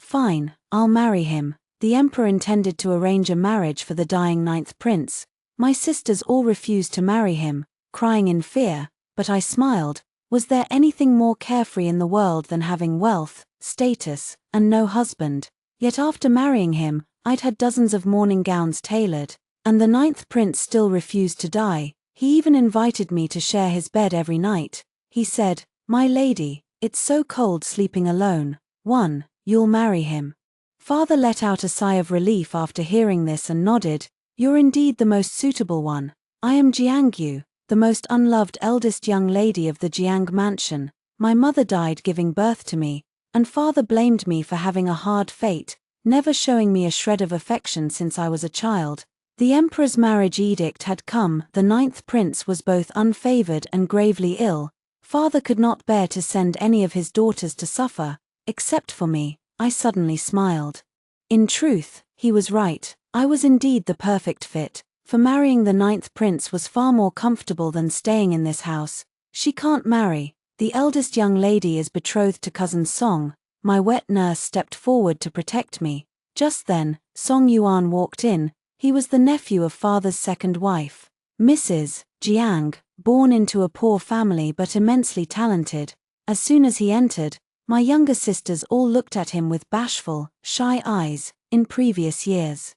Fine, I'll marry him. The emperor intended to arrange a marriage for the dying ninth prince. My sisters all refused to marry him, crying in fear, but I smiled. Was there anything more carefree in the world than having wealth, status, and no husband? Yet after marrying him, I'd had dozens of mourning gowns tailored, and the ninth prince still refused to die. He even invited me to share his bed every night. He said, "My lady, it's so cold sleeping alone. You'll marry him." Father let out a sigh of relief after hearing this and nodded. "You're indeed the most suitable one. I am Xianxia, the most unloved eldest young lady of the Jiang mansion. My mother died giving birth to me, and father blamed me for having a hard fate, never showing me a shred of affection since I was a child. The emperor's marriage edict had come. The ninth prince was both unfavored and gravely ill. Father could not bear to send any of his daughters to suffer, except for me." I suddenly smiled. In truth, he was right. I was indeed the perfect fit, for marrying the ninth prince was far more comfortable than staying in this house. "She can't marry. The eldest young lady is betrothed to cousin Song." My wet nurse stepped forward to protect me. Just then, Song Yuan walked in. He was the nephew of father's second wife, Mrs. Jiang, born into a poor family but immensely talented. As soon as he entered, my younger sisters all looked at him with bashful, shy eyes. In previous years,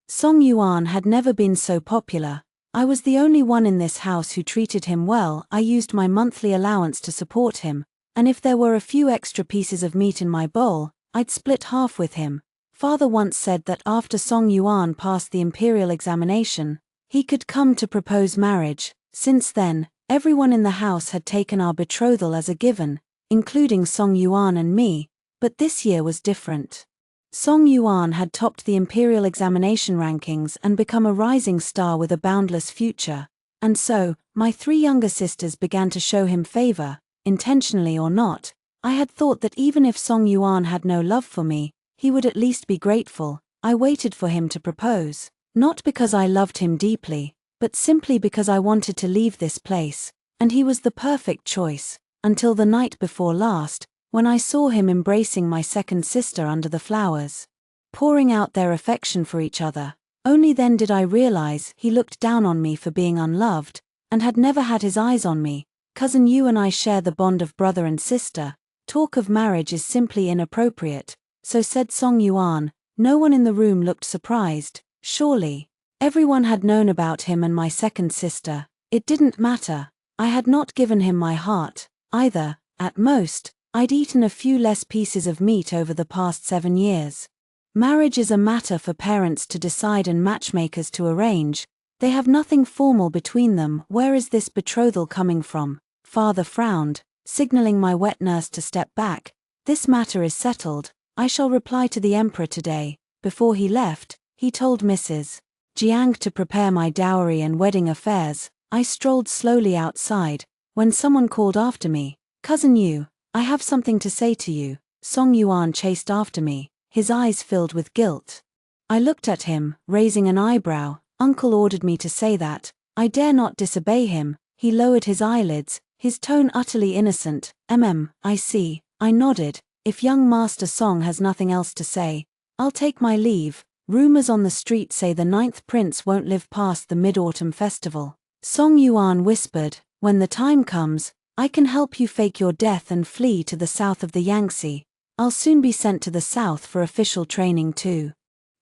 Song Yuan had never been so popular. I was the only one in this house who treated him well. I used my monthly allowance to support him, and if there were a few extra pieces of meat in my bowl, I'd split half with him. Father once said that after Song Yuan passed the imperial examination, he could come to propose marriage. Since then, everyone in the house had taken our betrothal as a given, including Song Yuan and me, but this year was different. Song Yuan had topped the imperial examination rankings and become a rising star with a boundless future, and so, my three younger sisters began to show him favor, intentionally or not. I had thought that even if Song Yuan had no love for me, he would at least be grateful. I waited for him to propose, not because I loved him deeply, but simply because I wanted to leave this place, and he was the perfect choice. Until the night before last, when I saw him embracing my second sister under the flowers, pouring out their affection for each other. Only then did I realize he looked down on me for being unloved, and had never had his eyes on me. "Cousin, you and I share the bond of brother and sister. Talk of marriage is simply inappropriate," so said Song Yuan. No one in the room looked surprised. Surely, everyone had known about him and my second sister. It didn't matter. I had not given him my heart, either. At most, I'd eaten a few less pieces of meat over the past 7 years. Marriage is a matter for parents to decide and matchmakers to arrange. They have nothing formal between them. Where is this betrothal coming from? Father frowned, signaling my wet nurse to step back. "This matter is settled. I shall reply to the emperor today." Before he left, he told Mrs. Jiang to prepare my dowry and wedding affairs. I strolled slowly outside, when someone called after me, "Cousin Yu, I have something to say to you." Song Yuan chased after me, his eyes filled with guilt. I looked at him, raising an eyebrow. "Uncle ordered me to say that. I dare not disobey him." He lowered his eyelids, his tone utterly innocent. I see." I nodded. "If young Master Song has nothing else to say, I'll take my leave." Rumors on the street say the ninth prince won't live past the Mid-Autumn Festival. Song Yuan whispered, "When the time comes, I can help you fake your death and flee to the south of the Yangtze. I'll soon be sent to the south for official training too.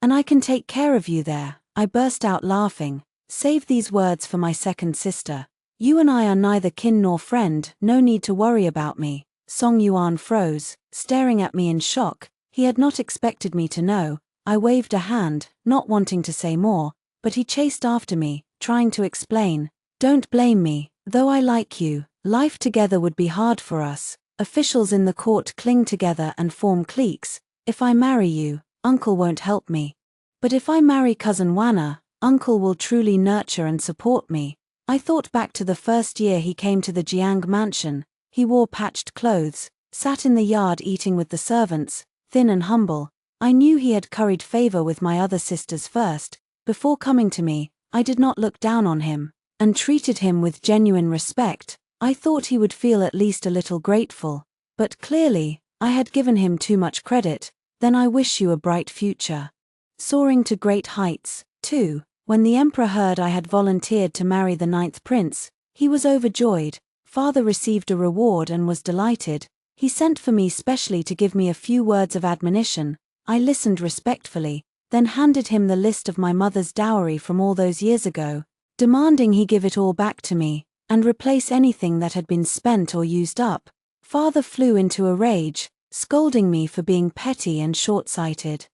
And I can take care of you there." I burst out laughing. Save these words for my second sister. "You and I are neither kin nor friend. No need to worry about me." Song Yuan froze, staring at me in shock. He had not expected me to know. I waved a hand, not wanting to say more, but he chased after me, trying to explain. "Don't blame me. Though I like you, life together would be hard for us. Officials in the court cling together and form cliques. If I marry you, Uncle won't help me. But if I marry Cousin Wanna, Uncle will truly nurture and support me." I thought back to the first year he came to the Jiang mansion. He wore patched clothes, sat in the yard eating with the servants, thin and humble. I knew he had curried favor with my other sisters first. Before coming to me, I did not look down on him, and treated him with genuine respect. I thought he would feel at least a little grateful. But clearly, I had given him too much credit. Then I wish you a bright future. Soaring to great heights. 2. When the emperor heard I had volunteered to marry the 9th prince, he was overjoyed. Father received a reward and was delighted. He sent for me specially to give me a few words of admonition. I listened respectfully, then handed him the list of my mother's dowry from all those years ago, demanding he give it all back to me, and replace anything that had been spent or used up. Father flew into a rage, scolding me for being petty and short-sighted.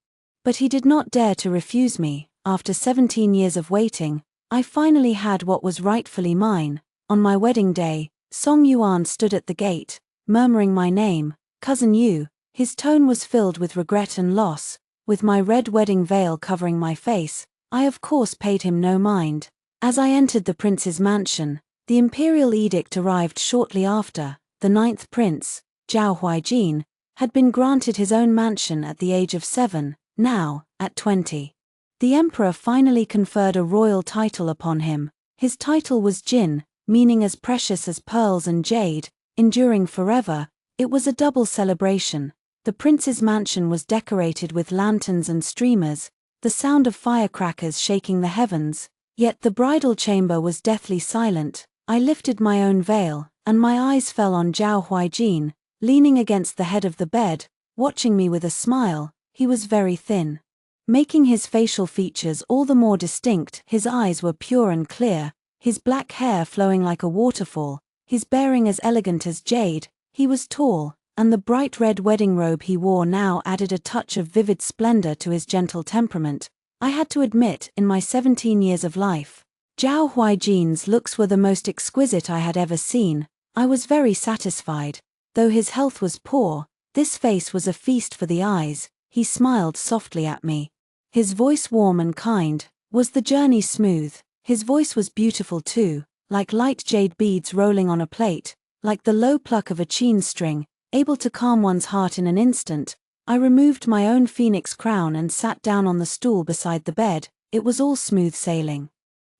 But he did not dare to refuse me. After 17 years of waiting, I finally had what was rightfully mine. On my wedding day, Song Yuan stood at the gate, murmuring my name, Cousin Yu. His tone was filled with regret and loss. With my red wedding veil covering my face, I of course paid him no mind. As I entered the prince's mansion, the imperial edict arrived shortly after. The 9th prince, Zhao Huijin, had been granted his own mansion at the age of 7, now, at 20. The emperor finally conferred a royal title upon him. His title was Jin, meaning as precious as pearls and jade, enduring forever. It was a double celebration. The prince's mansion was decorated with lanterns and streamers, the sound of firecrackers shaking the heavens. Yet the bridal chamber was deathly silent. I lifted my own veil, and my eyes fell on Zhao Huijin, leaning against the head of the bed, watching me with a smile. He was very thin, making his facial features all the more distinct. His eyes were pure and clear, his black hair flowing like a waterfall, his bearing as elegant as jade. He was tall, and the bright red wedding robe he wore now added a touch of vivid splendor to his gentle temperament. I had to admit, in my 17 years of life, Zhao Huijin's looks were the most exquisite I had ever seen. I was very satisfied. Though his health was poor, this face was a feast for the eyes. He smiled softly at me. His voice warm and kind. Was the journey smooth? His voice was beautiful too, like light jade beads rolling on a plate, like the low pluck of a chain string, able to calm one's heart in an instant. I removed my own phoenix crown and sat down on the stool beside the bed. It was all smooth sailing.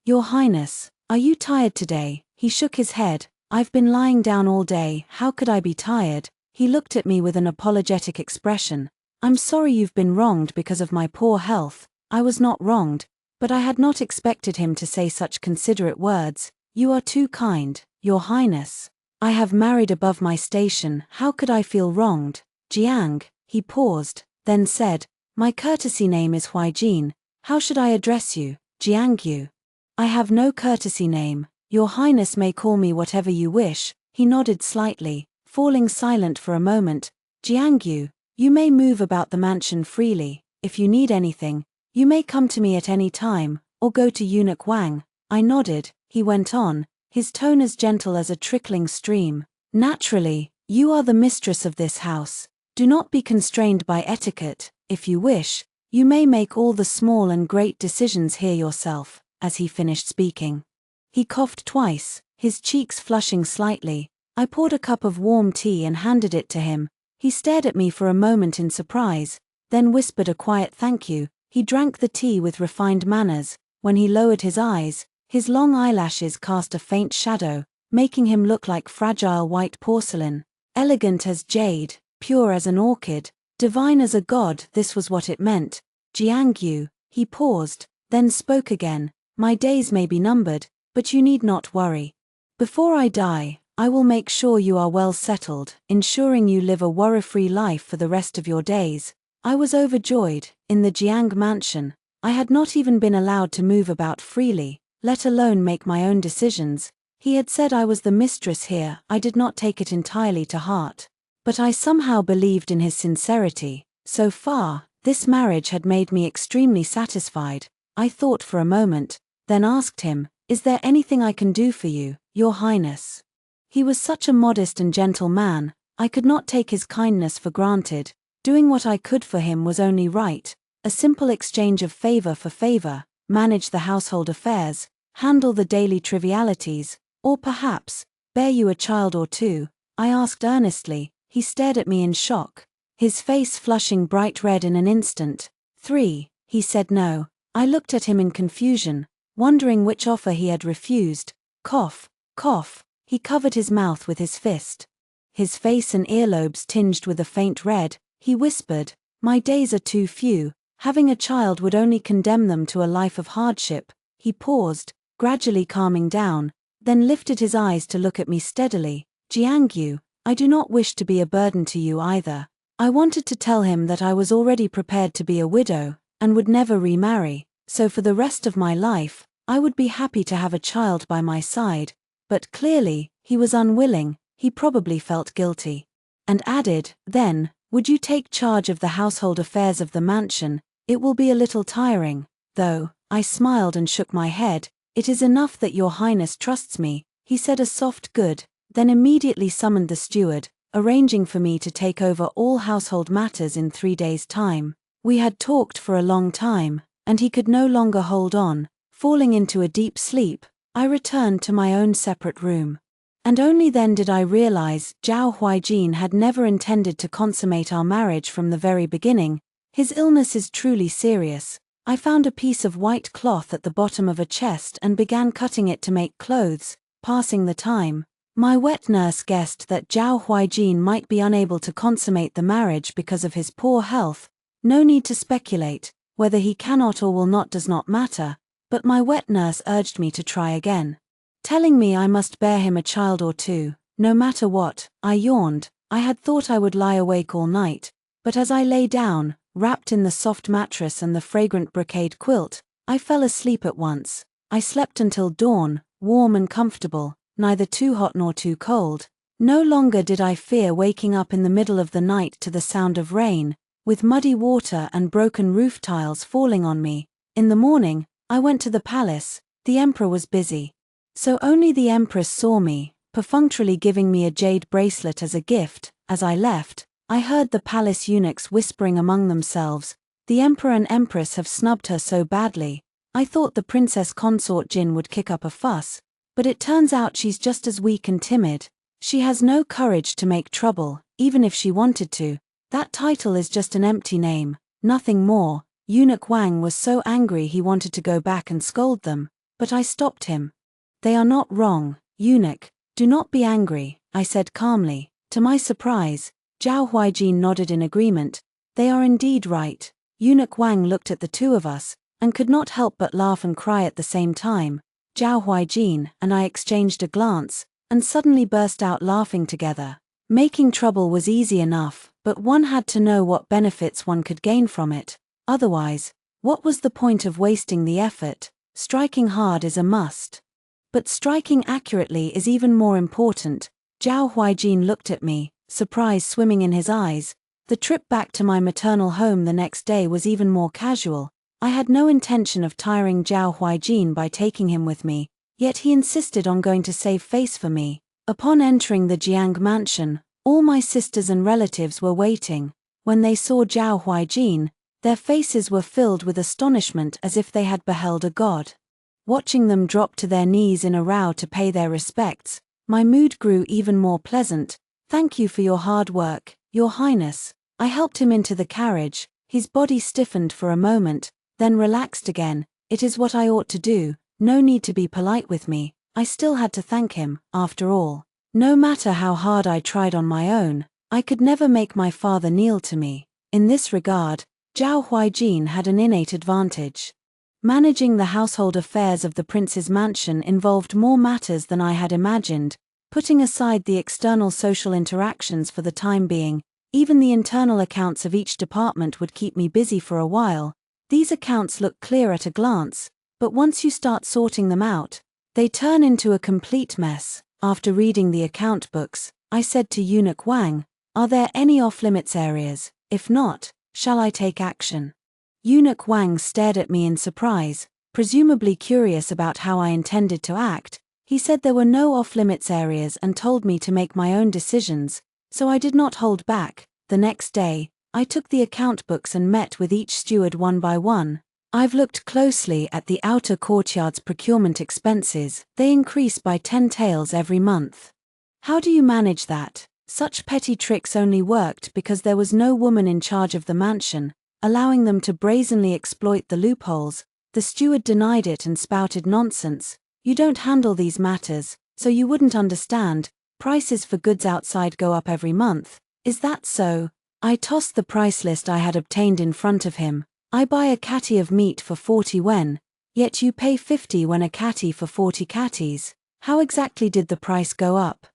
Your Highness, are you tired today? He shook his head. I've been lying down all day. How could I be tired? He looked at me with an apologetic expression. I'm sorry you've been wronged because of my poor health. I was not wronged, but I had not expected him to say such considerate words. You are too kind, Your Highness. I have married above my station. How could I feel wronged? Jiang, he paused, then said, my courtesy name is Huijin. How should I address you? Jiangyu. I have no courtesy name. Your Highness may call me whatever you wish. He nodded slightly, falling silent for a moment. Jiangyu, you may move about the mansion freely. If you need anything, you may come to me at any time, or go to Eunuch Wang. I nodded. He went on, his tone as gentle as a trickling stream. Naturally, you are the mistress of this house. Do not be constrained by etiquette. If you wish, you may make all the small and great decisions here yourself. As he finished speaking, he coughed twice, his cheeks flushing slightly. I poured a cup of warm tea and handed it to him. He stared at me for a moment in surprise, then whispered a quiet thank you. He drank the tea with refined manners. When he lowered his eyes, his long eyelashes cast a faint shadow, making him look like fragile white porcelain. Elegant as jade, pure as an orchid, divine as a god. This was what it meant. Jiangyu, he paused, then spoke again. My days may be numbered, but you need not worry. Before I die, I will make sure you are well settled, ensuring you live a worry-free life for the rest of your days. I was overjoyed. In the Jiang mansion, I had not even been allowed to move about freely, let alone make my own decisions. He had said I was the mistress here. I did not take it entirely to heart, but I somehow believed in his sincerity. So far, this marriage had made me extremely satisfied. I thought for a moment, then asked him, is there anything I can do for you, Your Highness? He was such a modest and gentle man, I could not take his kindness for granted. Doing what I could for him was only right. A simple exchange of favor for favor, manage the household affairs, handle the daily trivialities, or perhaps, bear you a child or two. I asked earnestly. He stared at me in shock, his face flushing bright red in an instant. 3, he said no. I looked at him in confusion, wondering which offer he had refused. Cough, cough. He covered his mouth with his fist. His face and earlobes tinged with a faint red. He whispered, My days are too few. Having a child would only condemn them to a life of hardship." He paused, gradually calming down, then lifted his eyes to look at me steadily. "Jiangyu, I do not wish to be a burden to you either." I wanted to tell him that I was already prepared to be a widow, and would never remarry, so for the rest of my life, I would be happy to have a child by my side, but clearly, he was unwilling. He probably felt guilty. And added, "Then, would you take charge of the household affairs of the mansion? It will be a little tiring, though." I smiled and shook my head. "It is enough that your highness trusts me." He said a soft good, then immediately summoned the steward, arranging for me to take over all household matters in 3 days' time. We had talked for a long time, and he could no longer hold on. Falling into a deep sleep, I returned to my own separate room. And only then did I realize Zhao Huijin had never intended to consummate our marriage from the very beginning. His illness is truly serious. I found a piece of white cloth at the bottom of a chest and began cutting it to make clothes, passing the time. My wet nurse guessed that Zhao Huijin might be unable to consummate the marriage because of his poor health. No need to speculate, whether he cannot or will not does not matter, but my wet nurse urged me to try again, telling me I must bear him a child or two, no matter what. I yawned. I had thought I would lie awake all night, but as I lay down, wrapped in the soft mattress and the fragrant brocade quilt, I fell asleep at once. I slept until dawn, warm and comfortable, neither too hot nor too cold. No longer did I fear waking up in the middle of the night to the sound of rain, with muddy water and broken roof tiles falling on me. In the morning, I went to the palace. The emperor was busy. So only the empress saw me, perfunctorily giving me a jade bracelet as a gift. As I left, I heard the palace eunuchs whispering among themselves, "The emperor and empress have snubbed her so badly." I thought the princess consort Jin would kick up a fuss, but it turns out she's just as weak and timid. She has no courage to make trouble, even if she wanted to. That title is just an empty name, nothing more. Eunuch Wang was so angry he wanted to go back and scold them, but I stopped him. "They are not wrong, eunuch. Do not be angry," I said calmly. To my surprise, Zhao Huijin nodded in agreement. "They are indeed right." Eunuch Wang looked at the two of us, and could not help but laugh and cry at the same time. Zhao Huijin and I exchanged a glance, and suddenly burst out laughing together. Making trouble was easy enough, but one had to know what benefits one could gain from it. Otherwise, what was the point of wasting the effort? Striking hard is a must. But striking accurately is even more important. Zhao Huijin looked at me, surprise swimming in his eyes. The trip back to my maternal home the next day was even more casual. I had no intention of tiring Zhao Huijin by taking him with me, yet he insisted on going to save face for me. Upon entering the Jiang mansion, all my sisters and relatives were waiting. When they saw Zhao Huijin, their faces were filled with astonishment as if they had beheld a god. Watching them drop to their knees in a row to pay their respects, my mood grew even more pleasant. "Thank you for your hard work, Your Highness." I helped him into the carriage. His body stiffened for a moment, then relaxed again. It is what I ought to do, no need to be polite with me. I still had to thank him, after all. No matter how hard I tried on my own, I could never make my father kneel to me. In this regard, Zhao Huijin had an innate advantage. Managing the household affairs of the prince's mansion involved more matters than I had imagined. Putting aside the external social interactions for the time being, even the internal accounts of each department would keep me busy for a while. These accounts look clear at a glance, but once you start sorting them out, they turn into a complete mess. After reading the account books, I said to Eunuch Wang, "Are there any off-limits areas? If not, shall I take action?" Eunuch Wang stared at me in surprise, presumably curious about how I intended to act. He said there were no off-limits areas and told me to make my own decisions, so I did not hold back. The next day, I took the account books and met with each steward one by one. I've looked closely at the outer courtyard's procurement expenses. They increase by 10 taels every month. How do you manage that? Such petty tricks only worked because there was no woman in charge of the mansion, allowing them to brazenly exploit the loopholes. The steward denied it and spouted nonsense. "You don't handle these matters, so you wouldn't understand. Prices for goods outside go up every month." "Is that so?" I tossed the price list I had obtained in front of him. I buy a catty of meat for 40 wen, yet you pay 50 when a catty for 40 catties. How exactly did the price go up?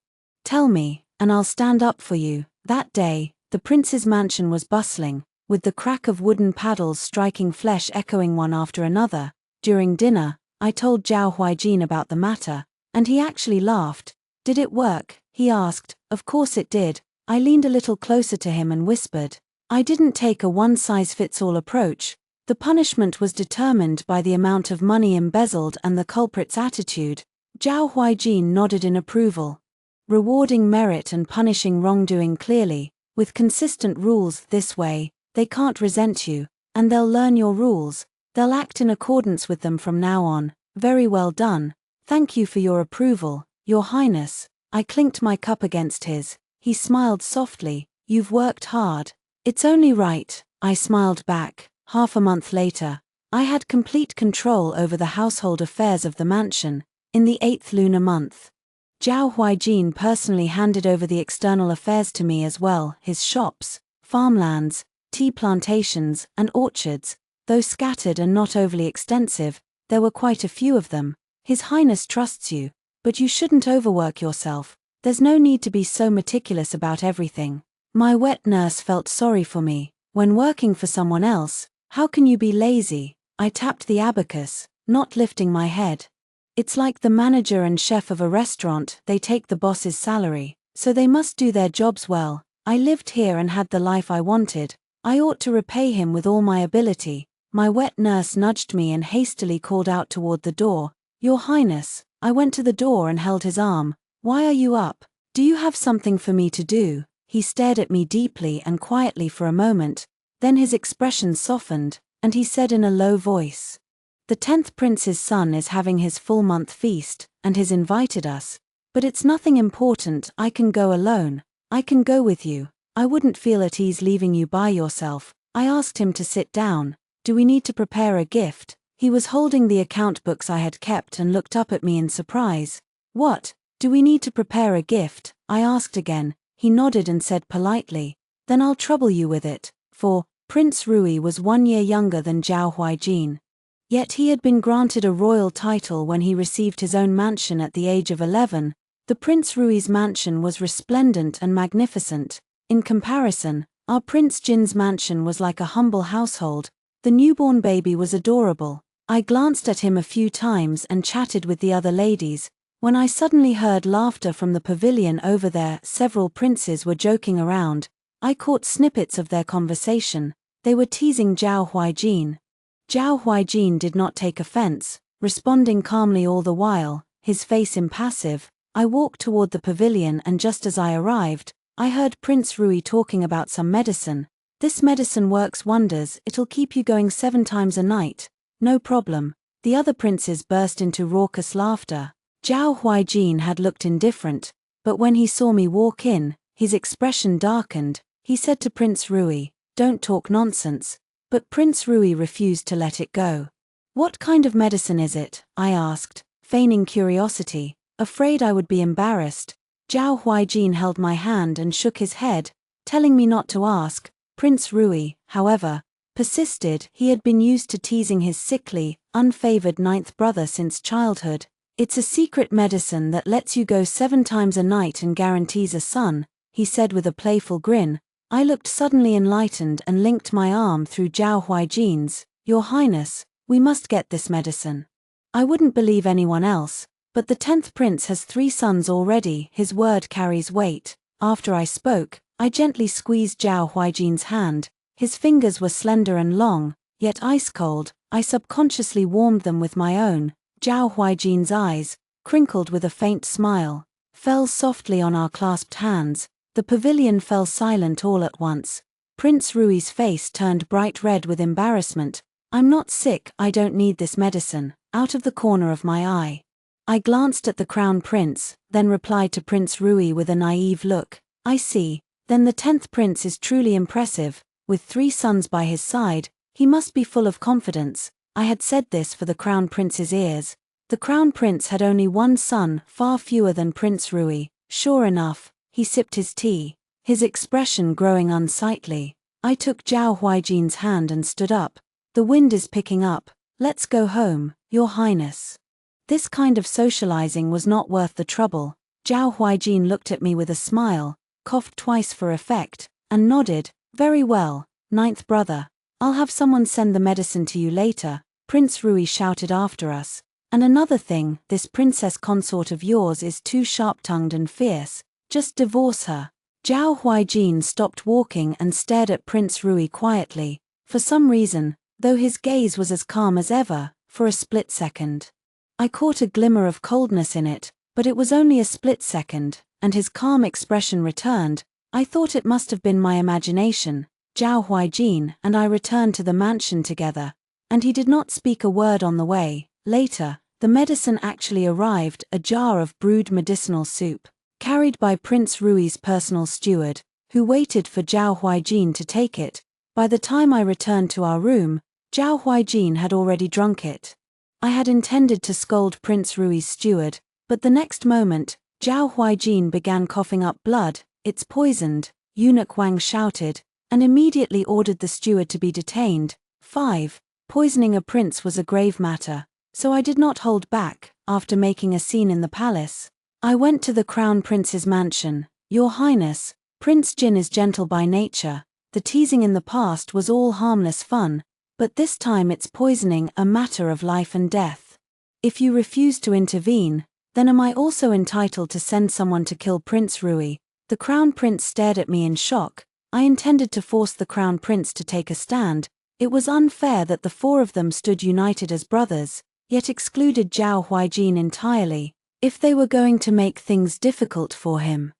Tell me, and I'll stand up for you. That day, the prince's mansion was bustling, with the crack of wooden paddles striking flesh echoing one after another. During dinner, I told Zhao Huijin about the matter, and he actually laughed. Did it work? He asked. Of course it did. I leaned a little closer to him and whispered. I didn't take a one-size-fits-all approach. The punishment was determined by the amount of money embezzled and the culprit's attitude. Zhao Huijin nodded in approval. Rewarding merit and punishing wrongdoing clearly, with consistent rules. This way, they can't resent you, and they'll learn your rules. They'll act in accordance with them from now on. Very well done. Thank you for your approval, Your Highness. I clinked my cup against his. He smiled softly. You've worked hard. It's only right, I smiled back. Half a month later, I had complete control over the household affairs of the mansion. In the 8th lunar month, Zhao Huijin personally handed over the external affairs to me as well. His shops, farmlands, tea plantations, and orchards, though scattered and not overly extensive, there were quite a few of them. His Highness trusts you, but you shouldn't overwork yourself. There's no need to be so meticulous about everything. My wet nurse felt sorry for me. When working for someone else, how can you be lazy? I tapped the abacus, not lifting my head. It's like the manager and chef of a restaurant. They take the boss's salary, so they must do their jobs well. I lived here and had the life I wanted. I ought to repay him with all my ability. My wet nurse nudged me and hastily called out toward the door. Your Highness. I went to the door and held his arm. Why are you up? Do you have something for me to do? He stared at me deeply and quietly for a moment, then his expression softened, and he said in a low voice, the 10th prince's son is having his full-month feast, and has invited us. But it's nothing important. I can go alone. I can go with you. I wouldn't feel at ease leaving you by yourself. I asked him to sit down. Do we need to prepare a gift? He was holding the account books I had kept and looked up at me in surprise. What? Do we need to prepare a gift? I asked again. He nodded and said politely, then I'll trouble you with it. For Prince Rui was 1 year younger than Zhao Huijin. Yet he had been granted a royal title when he received his own mansion at the age of 11. The Prince Rui's mansion was resplendent and magnificent. In comparison, our Prince Jin's mansion was like a humble household. The newborn baby was adorable. I glanced at him a few times and chatted with the other ladies, when I suddenly heard laughter from the pavilion over there. Several princes were joking around. I caught snippets of their conversation. They were teasing Zhao Huijin. Zhao Huijin did not take offense, responding calmly all the while, his face impassive. I walked toward the pavilion and just as I arrived, I heard Prince Rui talking about some medicine. This medicine works wonders. It'll keep you going 7 times a night. No problem. The other princes burst into raucous laughter. Zhao Huijin had looked indifferent, but when he saw me walk in, his expression darkened. He said to Prince Rui, don't talk nonsense. But Prince Rui refused to let it go. What kind of medicine is it? I asked, feigning curiosity, afraid I would be embarrassed. Zhao Huijin held my hand and shook his head, telling me not to ask. Prince Rui, however, persisted. He had been used to teasing his sickly, unfavored 9th brother since childhood. It's a secret medicine that lets you go 7 times a night and guarantees a son, he said with a playful grin. I looked suddenly enlightened and linked my arm through Zhao Huijin's. Your Highness, we must get this medicine. I wouldn't believe anyone else, but the 10th prince has 3 sons already. His word carries weight. After I spoke, I gently squeezed Zhao Huijin's hand. His fingers were slender and long, yet ice-cold. I subconsciously warmed them with my own. Zhao Huijin's eyes, crinkled with a faint smile, fell softly on our clasped hands. The pavilion fell silent all at once. Prince Rui's face turned bright red with embarrassment. I'm not sick. I don't need this medicine. Out of the corner of my eye, I glanced at the crown prince, then replied to Prince Rui with a naive look. I see. Then the 10th prince is truly impressive. With 3 sons by his side, he must be full of confidence. I had said this for the crown prince's ears. The crown prince had only 1 son, far fewer than Prince Rui. Sure enough, he sipped his tea. his expression growing unsightly. I took Zhao Huijin's hand and stood up. The wind is picking up. Let's go home, Your Highness. This kind of socializing was not worth the trouble. Zhao Huijin looked at me with a smile, coughed twice for effect, and nodded. Very well, ninth brother. I'll have someone send the medicine to you later, Prince Rui shouted after us. And another thing, this princess consort of yours is too sharp-tongued and fierce. Just divorce her. Zhao Huijin stopped walking and stared at Prince Rui quietly. For some reason, though his gaze was as calm as ever, for a split second. I caught a glimmer of coldness in it, but it was only a split second, and his calm expression returned. I thought it must have been my imagination. Zhao Huijin and I returned to the mansion together, and he did not speak a word on the way. Later, the medicine actually arrived, a jar of brewed medicinal soup, carried by Prince Rui's personal steward, who waited for Zhao Huijin to take it. By the time I returned to our room, Zhao Huijin had already drunk it. I had intended to scold Prince Rui's steward, but the next moment, Zhao Huijin began coughing up blood. It's poisoned, Eunuch Wang shouted, and immediately ordered the steward to be detained. 5. Poisoning a prince was a grave matter, so I did not hold back. After making a scene in the palace, I went to the Crown Prince's mansion. Your Highness, Prince Jin is gentle by nature. The teasing in the past was all harmless fun, but this time it's poisoning, a matter of life and death. If you refuse to intervene, then am I also entitled to send someone to kill Prince Rui? The Crown Prince stared at me in shock. I intended to force the Crown Prince to take a stand. It was unfair that the four of them stood united as brothers, yet excluded Zhao Huijin entirely. If they were going to make things difficult for him,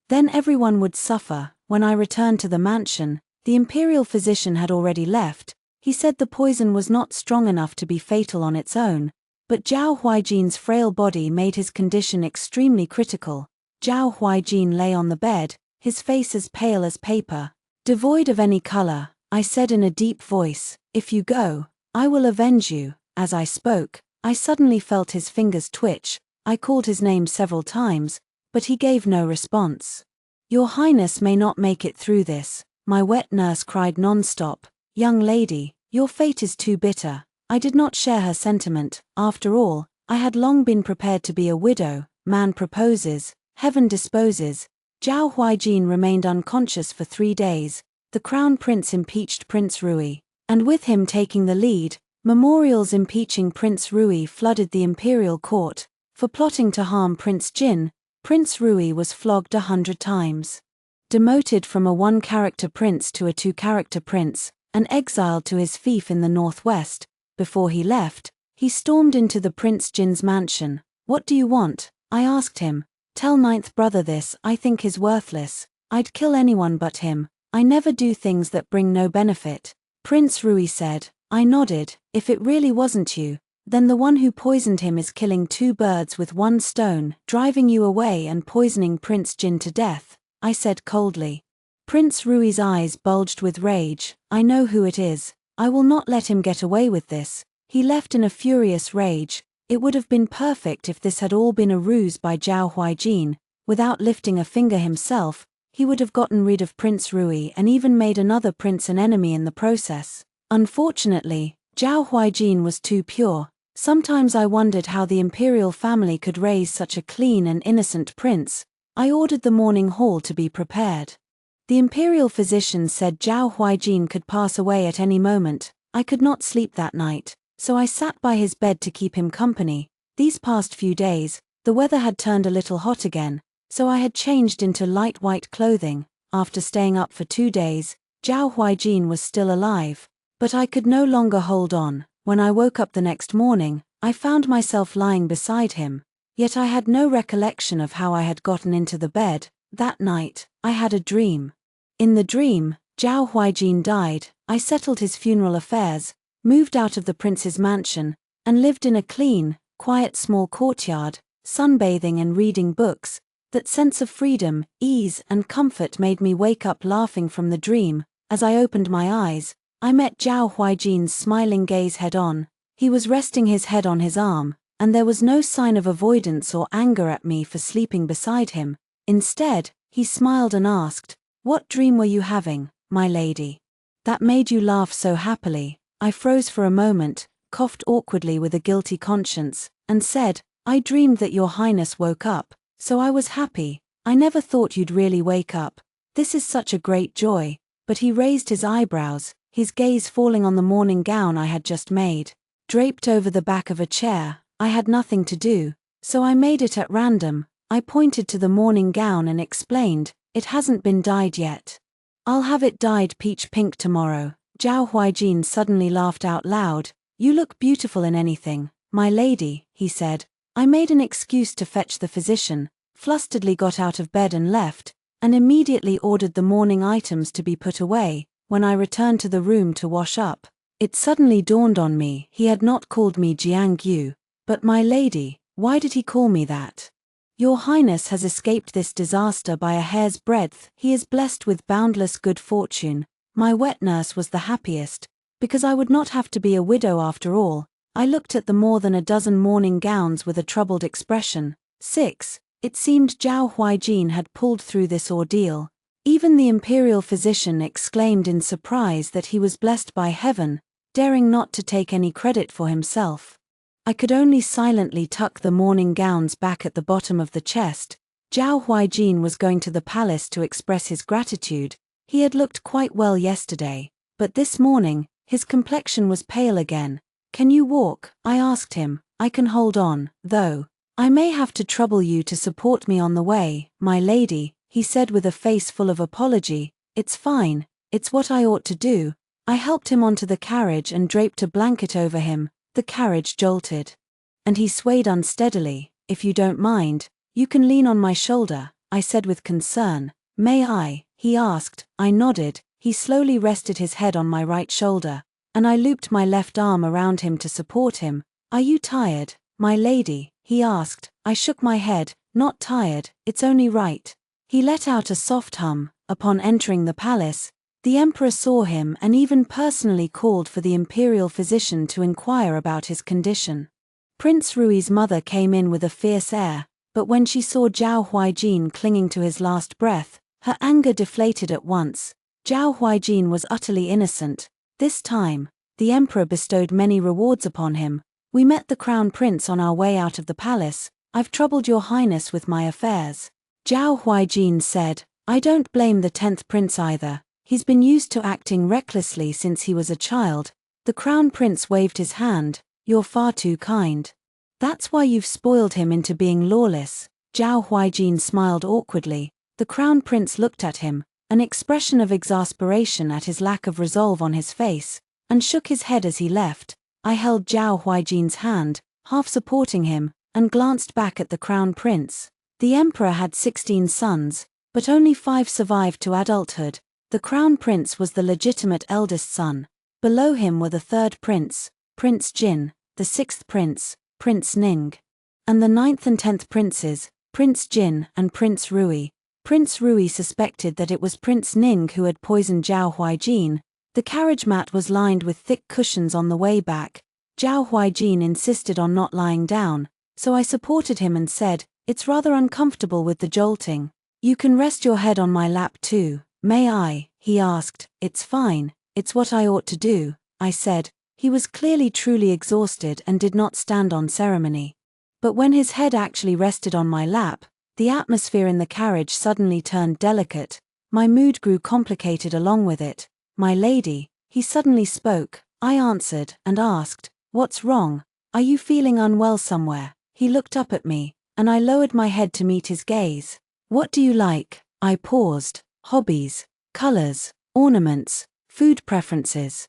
then everyone would suffer. When I returned to the mansion, the imperial physician had already left. He said the poison was not strong enough to be fatal on its own, but Zhao Huijin's frail body made his condition extremely critical. Zhao Huijin lay on the bed, his face as pale as paper, devoid of any color. I said in a deep voice, "If you go, I will avenge you." As I spoke, I suddenly felt his fingers twitch. I called his name several times, but he gave no response. Your Highness may not make it through this, my wet nurse cried non-stop. Young lady, your fate is too bitter. I did not share her sentiment. After all, I had long been prepared to be a widow. Man proposes, heaven disposes. Zhao Huijin remained unconscious for 3 days. The Crown Prince impeached Prince Rui, and with him taking the lead, memorials impeaching Prince Rui flooded the imperial court. For plotting to harm Prince Jin, Prince Rui was flogged 100 times. Demoted from a 1-character prince to a 2-character prince, and exiled to his fief in the northwest. Before he left, he stormed into the Prince Jin's mansion. What do you want? I asked him. Tell ninth brother this. I think he's worthless. I'd kill anyone but him. I never do things that bring no benefit. Prince Rui said. I nodded. If it really wasn't you, then the one who poisoned him is killing 2 birds with 1 stone, driving you away and poisoning Prince Jin to death, I said coldly. Prince Rui's eyes bulged with rage. I know who it is. I will not let him get away with this. He left in a furious rage. It would have been perfect if this had all been a ruse by Zhao Huijin. Without lifting a finger himself, he would have gotten rid of Prince Rui and even made another prince an enemy in the process. Unfortunately, Zhao Huijin was too pure. Sometimes I wondered how the imperial family could raise such a clean and innocent prince. I ordered the morning hall to be prepared. The imperial physician said Zhao Huijin could pass away at any moment. I could not sleep that night, so I sat by his bed to keep him company. These past few days, the weather had turned a little hot again, so I had changed into light white clothing. After staying up for 2 days, Zhao Huijin was still alive, but I could no longer hold on. When I woke up the next morning, I found myself lying beside him, yet I had no recollection of how I had gotten into the bed. That night, I had a dream. In the dream, Zhao Huijin died. I settled his funeral affairs, moved out of the prince's mansion, and lived in a clean, quiet small courtyard, sunbathing and reading books. That sense of freedom, ease, and comfort made me wake up laughing from the dream. As I opened my eyes, I met Zhao Huijin's smiling gaze head-on. He was resting his head on his arm, and there was no sign of avoidance or anger at me for sleeping beside him. Instead, he smiled and asked, What dream were you having, my lady? That made you laugh so happily?" I froze for a moment, coughed awkwardly with a guilty conscience, and said, "I dreamed that your highness woke up, so I was happy. I never thought you'd really wake up. This is such a great joy." But he raised his eyebrows, his gaze falling on the morning gown I had just made. Draped over the back of a chair, I had nothing to do, so I made it at random. I pointed to the morning gown and explained, "It hasn't been dyed yet. I'll have it dyed peach pink tomorrow." Zhao Huijin suddenly laughed out loud. "You look beautiful in anything, my lady," he said. I made an excuse to fetch the physician, flusteredly got out of bed and left, and immediately ordered the morning items to be put away. When I returned to the room to wash up, it suddenly dawned on me he had not called me Jiang Yu, but my lady. Why did he call me that? Your Highness has escaped this disaster by a hair's breadth. He is blessed with boundless good fortune. My wet nurse was the happiest, because I would not have to be a widow after all. I looked at the more than a dozen morning gowns with a troubled expression. 6. It seemed Zhao Huijin had pulled through this ordeal. Even the imperial physician exclaimed in surprise that he was blessed by heaven, daring not to take any credit for himself. I could only silently tuck the morning gowns back at the bottom of the chest. Zhao Huijin was going to the palace to express his gratitude. He had looked quite well yesterday, but this morning, his complexion was pale again. "Can you walk?" I asked him. "I can hold on, though. I may have to trouble you to support me on the way, my lady," he said with a face full of apology. "It's fine, it's what I ought to do." I helped him onto the carriage and draped a blanket over him. The carriage jolted, and he swayed unsteadily. "If you don't mind, you can lean on my shoulder," I said with concern. "May I?" he asked. I nodded. He slowly rested his head on my right shoulder, and I looped my left arm around him to support him. "Are you tired, my lady?" he asked. I shook my head. "Not tired, it's only right." He let out a soft hum. Upon entering the palace, the emperor saw him and even personally called for the imperial physician to inquire about his condition. Prince Rui's mother came in with a fierce air, but when she saw Zhao Huijin clinging to his last breath, her anger deflated at once. Zhao Huijin was utterly innocent. This time, the emperor bestowed many rewards upon him. We met the crown prince on our way out of the palace. "I've troubled your highness with my affairs," Zhao Huijin said. "I don't blame the 10th prince either. He's been used to acting recklessly since he was a child." The crown prince waved his hand. "You're far too kind. That's why you've spoiled him into being lawless." Zhao Huijin smiled awkwardly. The crown prince looked at him, an expression of exasperation at his lack of resolve on his face, and shook his head as he left. I held Zhao Huijin's hand, half supporting him, and glanced back at the crown prince. The emperor had 16 sons, but only 5 survived to adulthood. The crown prince was the legitimate eldest son. Below him were the 3rd prince, Prince Jin, the 6th prince, Prince Ning, and the 9th and 10th princes, Prince Jin and Prince Rui. Prince Rui suspected that it was Prince Ning who had poisoned Zhao Huijin. The carriage mat was lined with thick cushions on the way back. Zhao Huijin insisted on not lying down, so I supported him and said, "It's rather uncomfortable with the jolting. You can rest your head on my lap too." "May I?" he asked. "It's fine, it's what I ought to do," I said. He was clearly truly exhausted and did not stand on ceremony. But when his head actually rested on my lap, the atmosphere in the carriage suddenly turned delicate. My mood grew complicated along with it. "My lady," he suddenly spoke. I answered and asked, "What's wrong? Are you feeling unwell somewhere?" He looked up at me, and I lowered my head to meet his gaze. "What do you like?" I paused. "Hobbies, colors, ornaments, food preferences."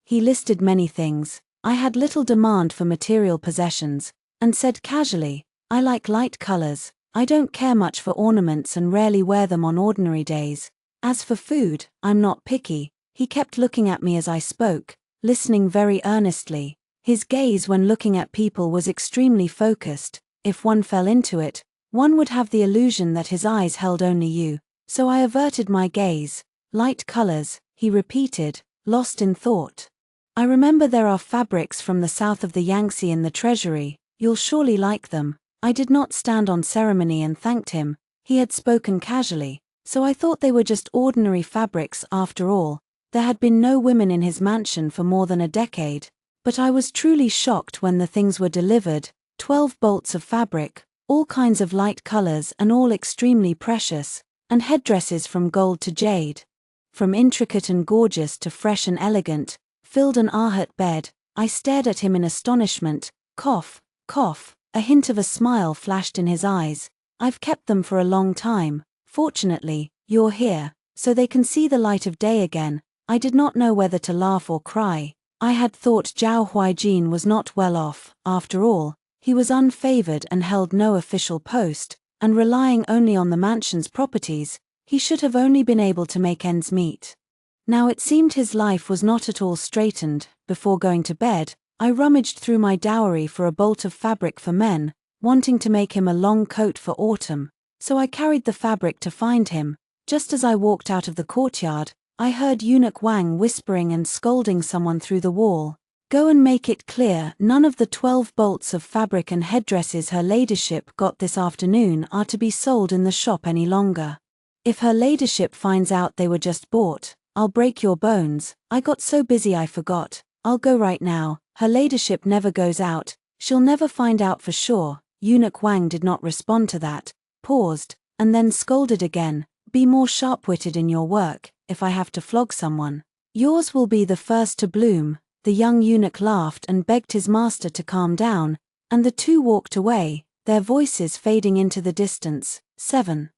He listed many things. I had little demand for material possessions, and said casually, "I like light colors. I don't care much for ornaments and rarely wear them on ordinary days. As for food, I'm not picky." He kept looking at me as I spoke, listening very earnestly. His gaze when looking at people was extremely focused. If one fell into it, one would have the illusion that his eyes held only you. So I averted my gaze. "Light colors," he repeated, lost in thought. "I remember there are fabrics from the south of the Yangtze in the treasury. You'll surely like them." I did not stand on ceremony and thanked him. He had spoken casually, So I thought they were just ordinary fabrics after all. There had been no women in his mansion for more than a decade. But I was truly shocked when the things were delivered, 12 bolts of fabric, all kinds of light colors and all extremely precious, and headdresses from gold to jade. From intricate and gorgeous to fresh and elegant, filled an ahat bed. I stared at him in astonishment. Cough, cough, a hint of a smile flashed in his eyes. I've kept them for a long time. Fortunately, you're here, so they can see the light of day again. I did not know whether to laugh or cry. I had thought Zhao Huijin was not well off, after all. He was unfavored and held no official post, and relying only on the mansion's properties, he should have only been able to make ends meet. Now it seemed his life was not at all straightened. Before going to bed, I rummaged through my dowry for a bolt of fabric for men, wanting to make him a long coat for autumn. So I carried the fabric to find him. Just as I walked out of the courtyard, I heard Eunuch Wang whispering and scolding someone through the wall. Go and make it clear none of the 12 bolts of fabric and headdresses her ladyship got this afternoon are to be sold in the shop any longer. If her ladyship finds out they were just bought, I'll break your bones. I got so busy I forgot. I'll go right now. Her ladyship never goes out. She'll never find out for sure. Eunuch Wang did not respond to that, paused, and then scolded again. Be more sharp-witted in your work. If I have to flog someone, yours will be the first to bloom. The young eunuch laughed and begged his master to calm down, and the two walked away, their voices fading into the distance. 7.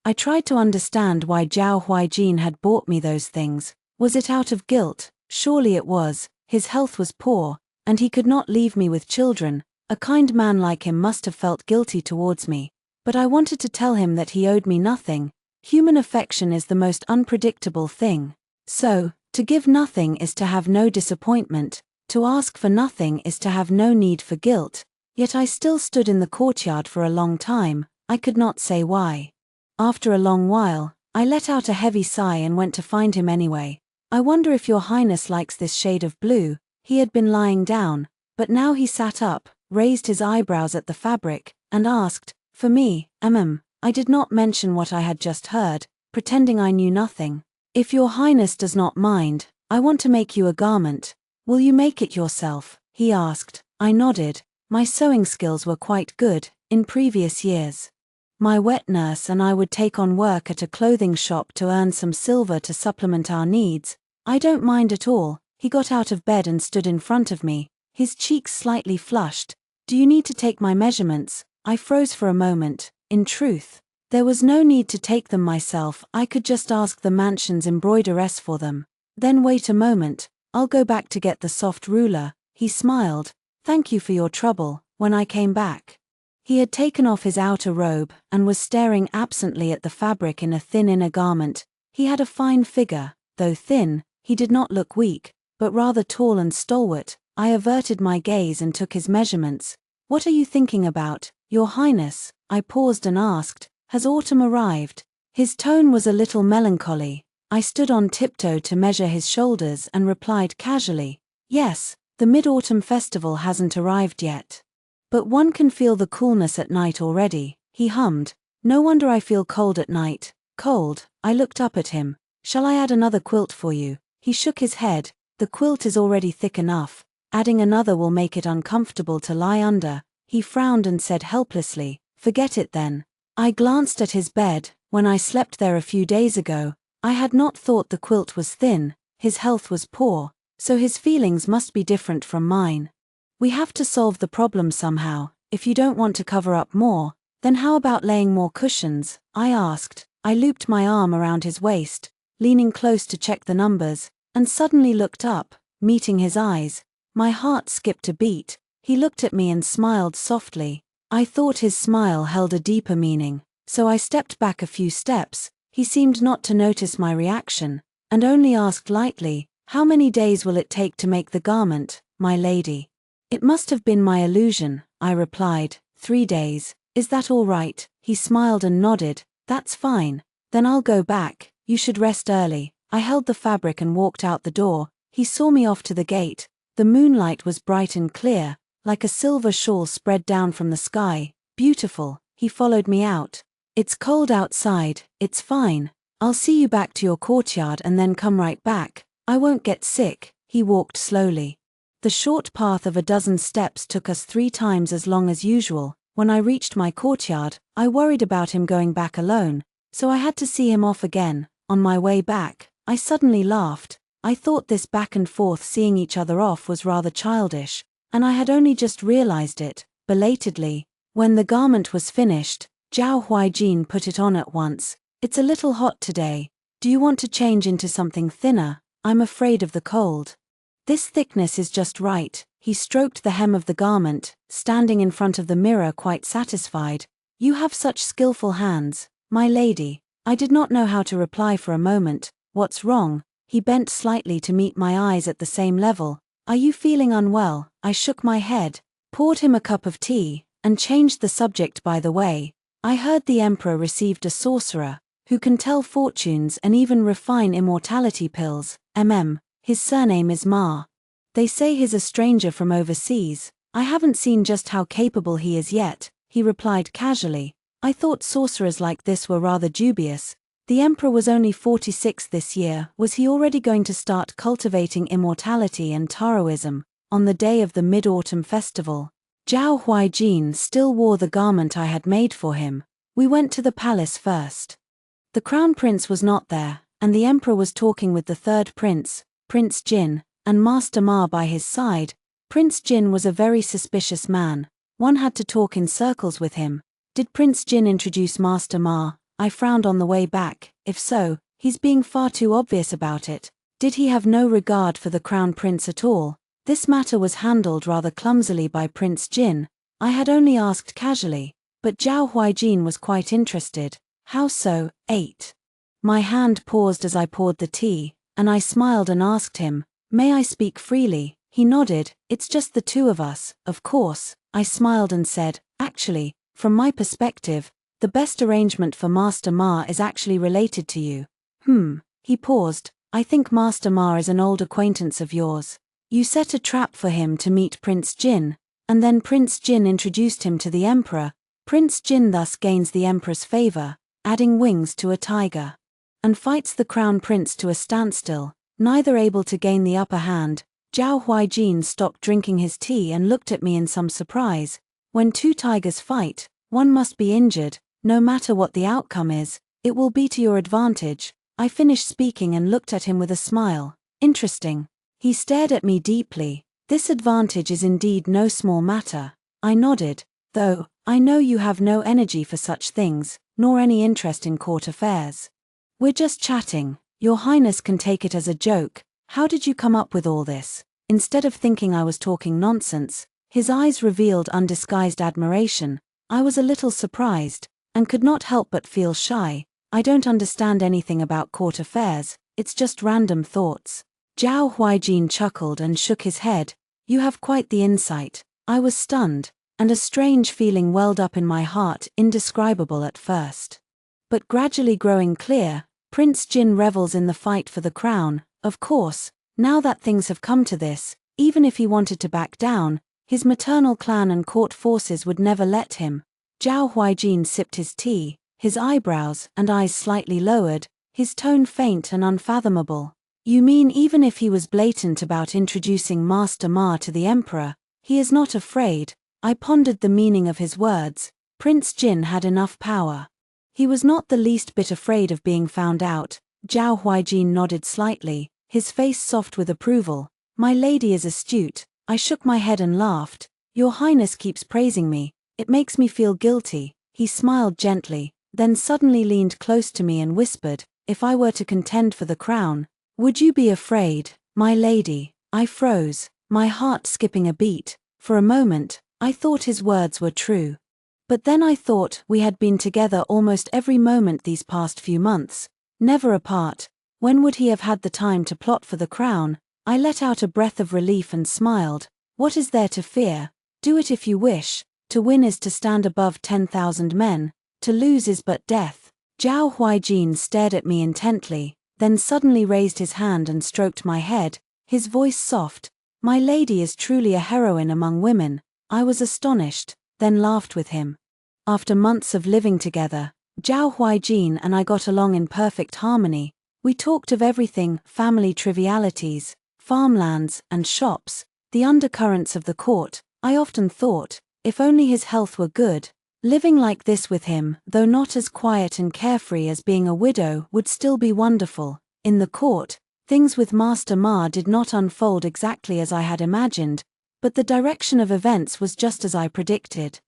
I tried to understand why Zhao Huijin had bought me those things. Was it out of guilt? Surely it was. His health was poor, and he could not leave me with children. A kind man like him must have felt guilty towards me. But I wanted to tell him that he owed me nothing. Human affection is the most unpredictable thing. So, to give nothing is to have no disappointment, to ask for nothing is to have no need for guilt. Yet I still stood in the courtyard for a long time. I could not say why. After a long while, I let out a heavy sigh and went to find him anyway. I wonder if your highness likes this shade of blue. He had been lying down, but now he sat up, raised his eyebrows at the fabric, and asked, for me, I did not mention what I had just heard, pretending I knew nothing. If your highness does not mind, I want to make you a garment. Will you make it yourself? He asked. I nodded. My sewing skills were quite good in previous years. My wet nurse and I would take on work at a clothing shop to earn some silver to supplement our needs. I don't mind at all. He got out of bed and stood in front of me, his cheeks slightly flushed. Do you need to take my measurements? I froze for a moment. In truth, there was no need to take them myself. I could just ask the mansion's embroideress for them. Then wait a moment, I'll go back to get the soft ruler. He smiled. Thank you for your trouble. When I came back, he had taken off his outer robe and was staring absently at the fabric in a thin inner garment. He had a fine figure. Though thin, he did not look weak, but rather tall and stalwart. I averted my gaze and took his measurements. What are you thinking about, your highness? I paused and asked. Has autumn arrived? His tone was a little melancholy. I stood on tiptoe to measure his shoulders and replied casually. Yes, the Mid-Autumn Festival hasn't arrived yet. But one can feel the coolness at night already. He hummed. No wonder I feel cold at night. Cold? I looked up at him. Shall I add another quilt for you? He shook his head. The quilt is already thick enough. Adding another will make it uncomfortable to lie under. He frowned and said helplessly, forget it then. I glanced at his bed. When I slept there a few days ago, I had not thought the quilt was thin. His health was poor, so his feelings must be different from mine. We have to solve the problem somehow. If you don't want to cover up more, then how about laying more cushions? I asked. I looped my arm around his waist, leaning close to check the numbers, and suddenly looked up, meeting his eyes. My heart skipped a beat. He looked at me and smiled softly. I thought his smile held a deeper meaning, so I stepped back a few steps. He seemed not to notice my reaction, and only asked lightly, how many days will it take to make the garment, my lady? It must have been my illusion, I replied. 3 days. Is that all right? He smiled and nodded. That's fine. Then I'll go back. You should rest early. I held the fabric and walked out the door. He saw me off to the gate. The moonlight was bright and clear, like a silver shawl spread down from the sky. Beautiful. He followed me out. It's cold outside. It's fine. I'll see you back to your courtyard and then come right back. I won't get sick." He walked slowly. The short path of a dozen steps took us 3 times as long as usual. When I reached my courtyard, I worried about him going back alone, so I had to see him off again. On my way back, I suddenly laughed. I thought this back and forth seeing each other off was rather childish, and I had only just realized it, belatedly. When the garment was finished, Zhao Huijin put it on at once. "It's a little hot today. Do you want to change into something thinner? I'm afraid of the cold." "This thickness is just right." He stroked the hem of the garment, standing in front of the mirror quite satisfied. "You have such skillful hands, my lady." I did not know how to reply for a moment. "What's wrong?" He bent slightly to meet my eyes at the same level. "Are you feeling unwell?" I shook my head, poured him a cup of tea, and changed the subject. "By the way, I heard the emperor received a sorcerer who can tell fortunes and even refine immortality pills. His surname is Ma. They say he's a stranger from overseas. I haven't seen just how capable he is yet," he replied casually. "I thought sorcerers like this were rather dubious. The emperor was only 46 this year. Was he already going to start cultivating immortality and Taoism on the day of the Mid-Autumn Festival?" Zhao Huijin still wore the garment I had made for him. We went to the palace first. The crown prince was not there, and the emperor was talking with the third prince, Prince Jin, and Master Ma by his side. Prince Jin was a very suspicious man. One had to talk in circles with him. Did Prince Jin introduce Master Ma? I frowned on the way back. If so, he's being far too obvious about it. Did he have no regard for the crown prince at all? This matter was handled rather clumsily by Prince Jin. I had only asked casually, but Zhao Huijin was quite interested. "How so?" 8. My hand paused as I poured the tea, and I smiled and asked him, "May I speak freely?" He nodded. "It's just the two of us, of course." I smiled and said, "Actually, from my perspective, the best arrangement for Master Ma is actually related to you." He paused. "I think Master Ma is an old acquaintance of yours. You set a trap for him to meet Prince Jin, and then Prince Jin introduced him to the emperor. Prince Jin thus gains the emperor's favor, adding wings to a tiger, and fights the crown prince to a standstill, neither able to gain the upper hand." Zhao Huijin stopped drinking his tea and looked at me in some surprise. "When 2 tigers fight, one must be injured. No matter what the outcome is, it will be to your advantage." I finished speaking and looked at him with a smile. "Interesting." He stared at me deeply. "This advantage is indeed no small matter." I nodded. "Though, I know you have no energy for such things, nor any interest in court affairs. We're just chatting. Your Highness can take it as a joke. How did you come up with all this?" Instead of thinking I was talking nonsense, his eyes revealed undisguised admiration. I was a little surprised, and could not help but feel shy. "I don't understand anything about court affairs, it's just random thoughts." Zhao Huijin chuckled and shook his head. "You have quite the insight." I was stunned, and a strange feeling welled up in my heart, indescribable at first, but gradually growing clear. Prince Jin revels in the fight for the crown, of course. Now that things have come to this, even if he wanted to back down, his maternal clan and court forces would never let him. Zhao Huijin sipped his tea, his eyebrows and eyes slightly lowered, his tone faint and unfathomable. "You mean even if he was blatant about introducing Master Ma to the emperor, he is not afraid?" I pondered the meaning of his words. Prince Jin had enough power. He was not the least bit afraid of being found out. Zhao Huijin nodded slightly, his face soft with approval. "My lady is astute." I shook my head and laughed. "Your Highness keeps praising me. It makes me feel guilty." He smiled gently, then suddenly leaned close to me and whispered, "If I were to contend for the crown, would you be afraid, my lady?" I froze, my heart skipping a beat. For a moment, I thought his words were true. But then I thought we had been together almost every moment these past few months, never apart. When would he have had the time to plot for the crown? I let out a breath of relief and smiled. What is there to fear? Do it if you wish. To win is to stand above 10,000 men. To lose is but death. Zhao Huijin stared at me intently, then suddenly raised his hand and stroked my head, his voice soft. "My lady is truly a heroine among women." I was astonished, then laughed with him. After months of living together, Zhao Huijin and I got along in perfect harmony. We talked of everything, family trivialities, farmlands, and shops, the undercurrents of the court. I often thought, if only his health were good, living like this with him, though not as quiet and carefree as being a widow, would still be wonderful. In the court, things with Master Ma did not unfold exactly as I had imagined, but the direction of events was just as I predicted.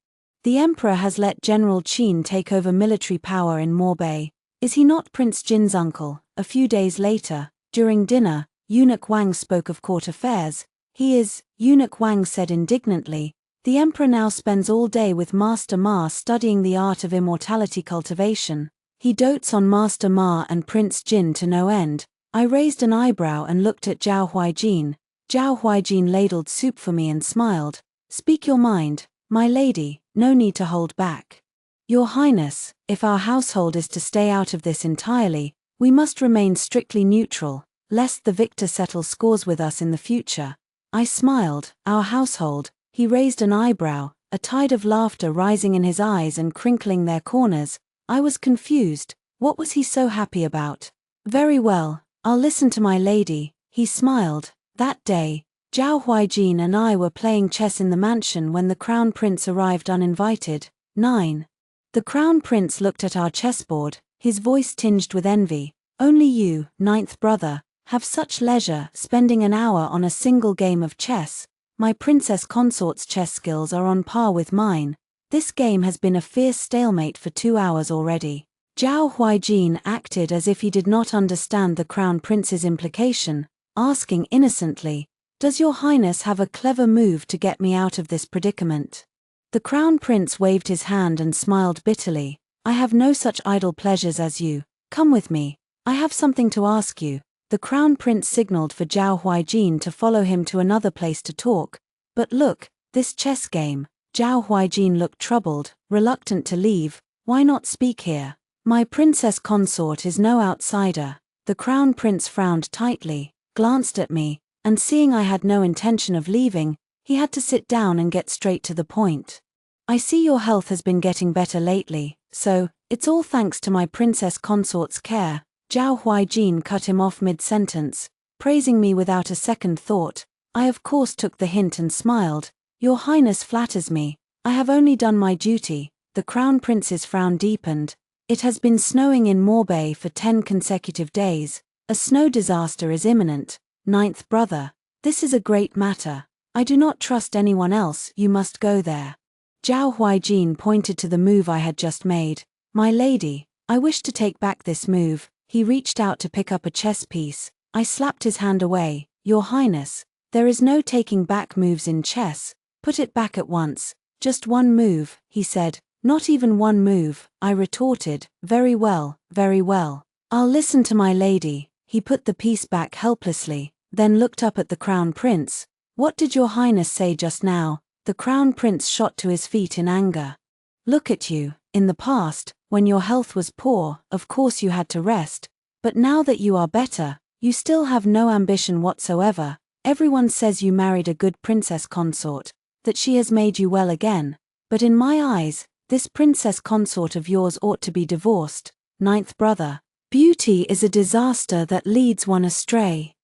The emperor has let General Qin take over military power in Morbei. Is he not Prince Jin's uncle? A few days later, during dinner, Eunuch Wang spoke of court affairs. He is, Eunuch Wang said indignantly. The emperor now spends all day with Master Ma studying the art of immortality cultivation. He dotes on Master Ma and Prince Jin to no end. I raised an eyebrow and looked at Zhao Huijin. Zhao Huijin ladled soup for me and smiled. Speak your mind, my lady, no need to hold back. Your Highness, if our household is to stay out of this entirely, we must remain strictly neutral, lest the victor settle scores with us in the future. I smiled. Our household. He raised an eyebrow, a tide of laughter rising in his eyes and crinkling their corners. I was confused. What was he so happy about? Very well, I'll listen to my lady. He smiled. That day, Zhao Huijin and I were playing chess in the mansion when the Crown Prince arrived uninvited. 9. The Crown Prince looked at our chessboard, his voice tinged with envy. Only you, ninth brother, have such leisure, spending an hour on a single game of chess. My princess consort's chess skills are on par with mine. This game has been a fierce stalemate for 2 hours already. Zhao Huijin acted as if he did not understand the Crown Prince's implication, asking innocently, "Does your Highness have a clever move to get me out of this predicament?" The Crown Prince waved his hand and smiled bitterly. "I have no such idle pleasures as you. Come with me. I have something to ask you." The Crown Prince signaled for Zhao Huijin to follow him to another place to talk. "But look, this chess game." Zhao Huijin looked troubled, reluctant to leave. "Why not speak here? My princess consort is no outsider." The Crown Prince frowned tightly, glanced at me, and seeing I had no intention of leaving, he had to sit down and get straight to the point. "I see your health has been getting better lately, so, it's all thanks to my princess consort's care." Zhao Huijin cut him off mid-sentence, praising me without a second thought. I of course took the hint and smiled. "Your Highness flatters me. I have only done my duty." The Crown Prince's frown deepened. "It has been snowing in Morbei for 10 consecutive days. A snow disaster is imminent. Ninth brother, this is a great matter. I do not trust anyone else. You must go there." Zhao Huijin pointed to the move I had just made. "My lady, I wish to take back this move." He reached out to pick up a chess piece. I slapped his hand away. "Your Highness, there is no taking back moves in chess. Put it back at once. Just one move," he said. "Not even one move," I retorted. Very well, very well. I'll listen to my lady." He put the piece back helplessly, then looked up at the Crown Prince. "What did your Highness say just now?" The Crown Prince shot to his feet in anger. "Look at you. In the past, when your health was poor, of course you had to rest. But now that you are better, you still have no ambition whatsoever. Everyone says you married a good princess consort, that she has made you well again. But in my eyes, this princess consort of yours ought to be divorced. Ninth brother, beauty is a disaster that leads one astray."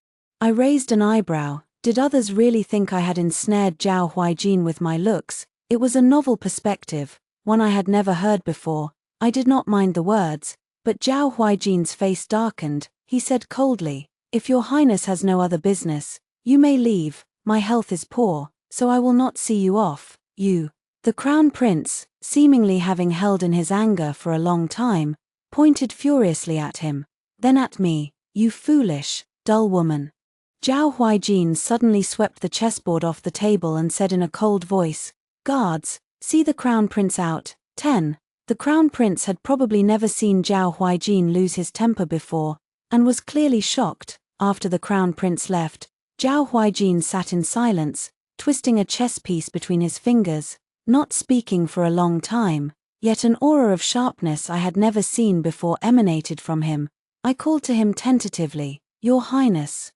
I raised an eyebrow. Did others really think I had ensnared Zhao Huijin with my looks? It was a novel perspective, one I had never heard before. I did not mind the words, but Zhao Huijin's face darkened. He said coldly, "If your Highness has no other business, you may leave. My health is poor, so I will not see you off. You." The Crown Prince, seemingly having held in his anger for a long time, pointed furiously at him, then at me. "You foolish, dull woman." Zhao Huijin suddenly swept the chessboard off the table and said in a cold voice, "Guards, see the Crown Prince out." 10. The Crown Prince had probably never seen Zhao Huijin lose his temper before, and was clearly shocked. After the Crown Prince left, Zhao Huijin sat in silence, twisting a chess piece between his fingers, not speaking for a long time, yet an aura of sharpness I had never seen before emanated from him. I called to him tentatively, "Your Highness."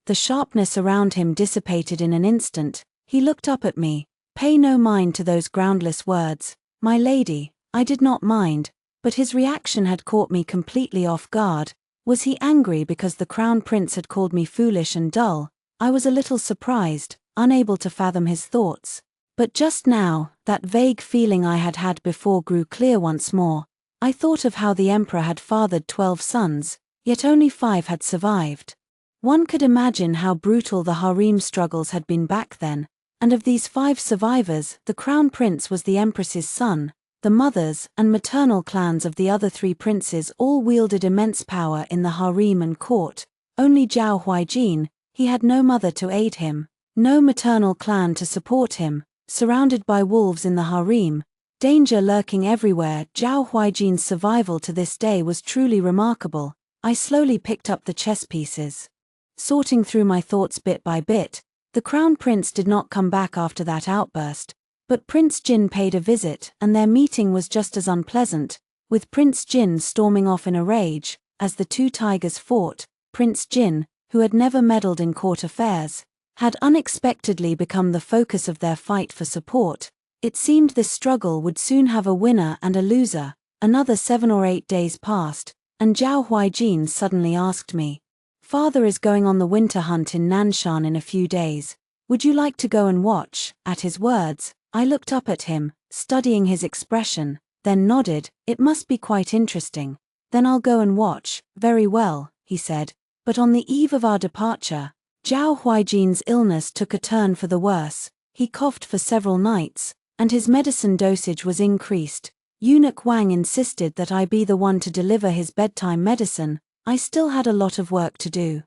The sharpness around him dissipated in an instant. He looked up at me. "Pay no mind to those groundless words, my lady." I did not mind. But his reaction had caught me completely off guard. Was he angry because the crown prince had called me foolish and dull? I was a little surprised, unable to fathom his thoughts. But just now, that vague feeling I had had before grew clear once more. I thought of how the emperor had fathered 12 sons, yet only 5 had survived. One could imagine how brutal the harem struggles had been back then, and of these 5 survivors, the crown prince was the empress's son. The mothers and maternal clans of the other 3 princes all wielded immense power in the harem and court. Only Zhao Huijin, he had no mother to aid him, no maternal clan to support him, surrounded by wolves in the harem, danger lurking everywhere. Zhao Huijin's survival to this day was truly remarkable. I slowly picked up the chess pieces. Sorting through my thoughts bit by bit, the crown prince did not come back after that outburst. But Prince Jin paid a visit, and their meeting was just as unpleasant, with Prince Jin storming off in a rage. As the 2 tigers fought, Prince Jin, who had never meddled in court affairs, had unexpectedly become the focus of their fight for support. It seemed this struggle would soon have a winner and a loser. Another 7 or 8 days passed, and Zhao Huijin suddenly asked me, "Father is going on the winter hunt in Nanshan in a few days. Would you like to go and watch?" At his words, I looked up at him, studying his expression, then nodded. "It must be quite interesting." "Then I'll go and watch." "Very well," he said. But on the eve of our departure, Zhao Huijin's illness took a turn for the worse. He coughed for several nights, and his medicine dosage was increased. Eunuch Wang insisted that I be the one to deliver his bedtime medicine. I still had a lot of work to do,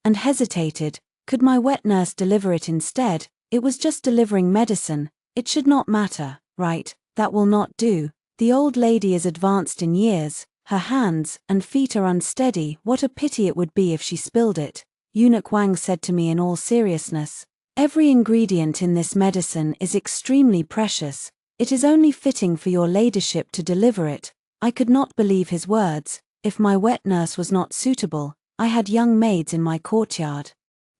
and hesitated. Could my wet nurse deliver it instead? It was just delivering medicine. It should not matter, right? That will not do. The old lady is advanced in years, her hands and feet are unsteady. What a pity it would be if she spilled it. Eunuch Wang said to me in all seriousness. Every ingredient in this medicine is extremely precious. It is only fitting for your ladyship to deliver it. I could not believe his words. If my wet nurse was not suitable, I had young maids in my courtyard.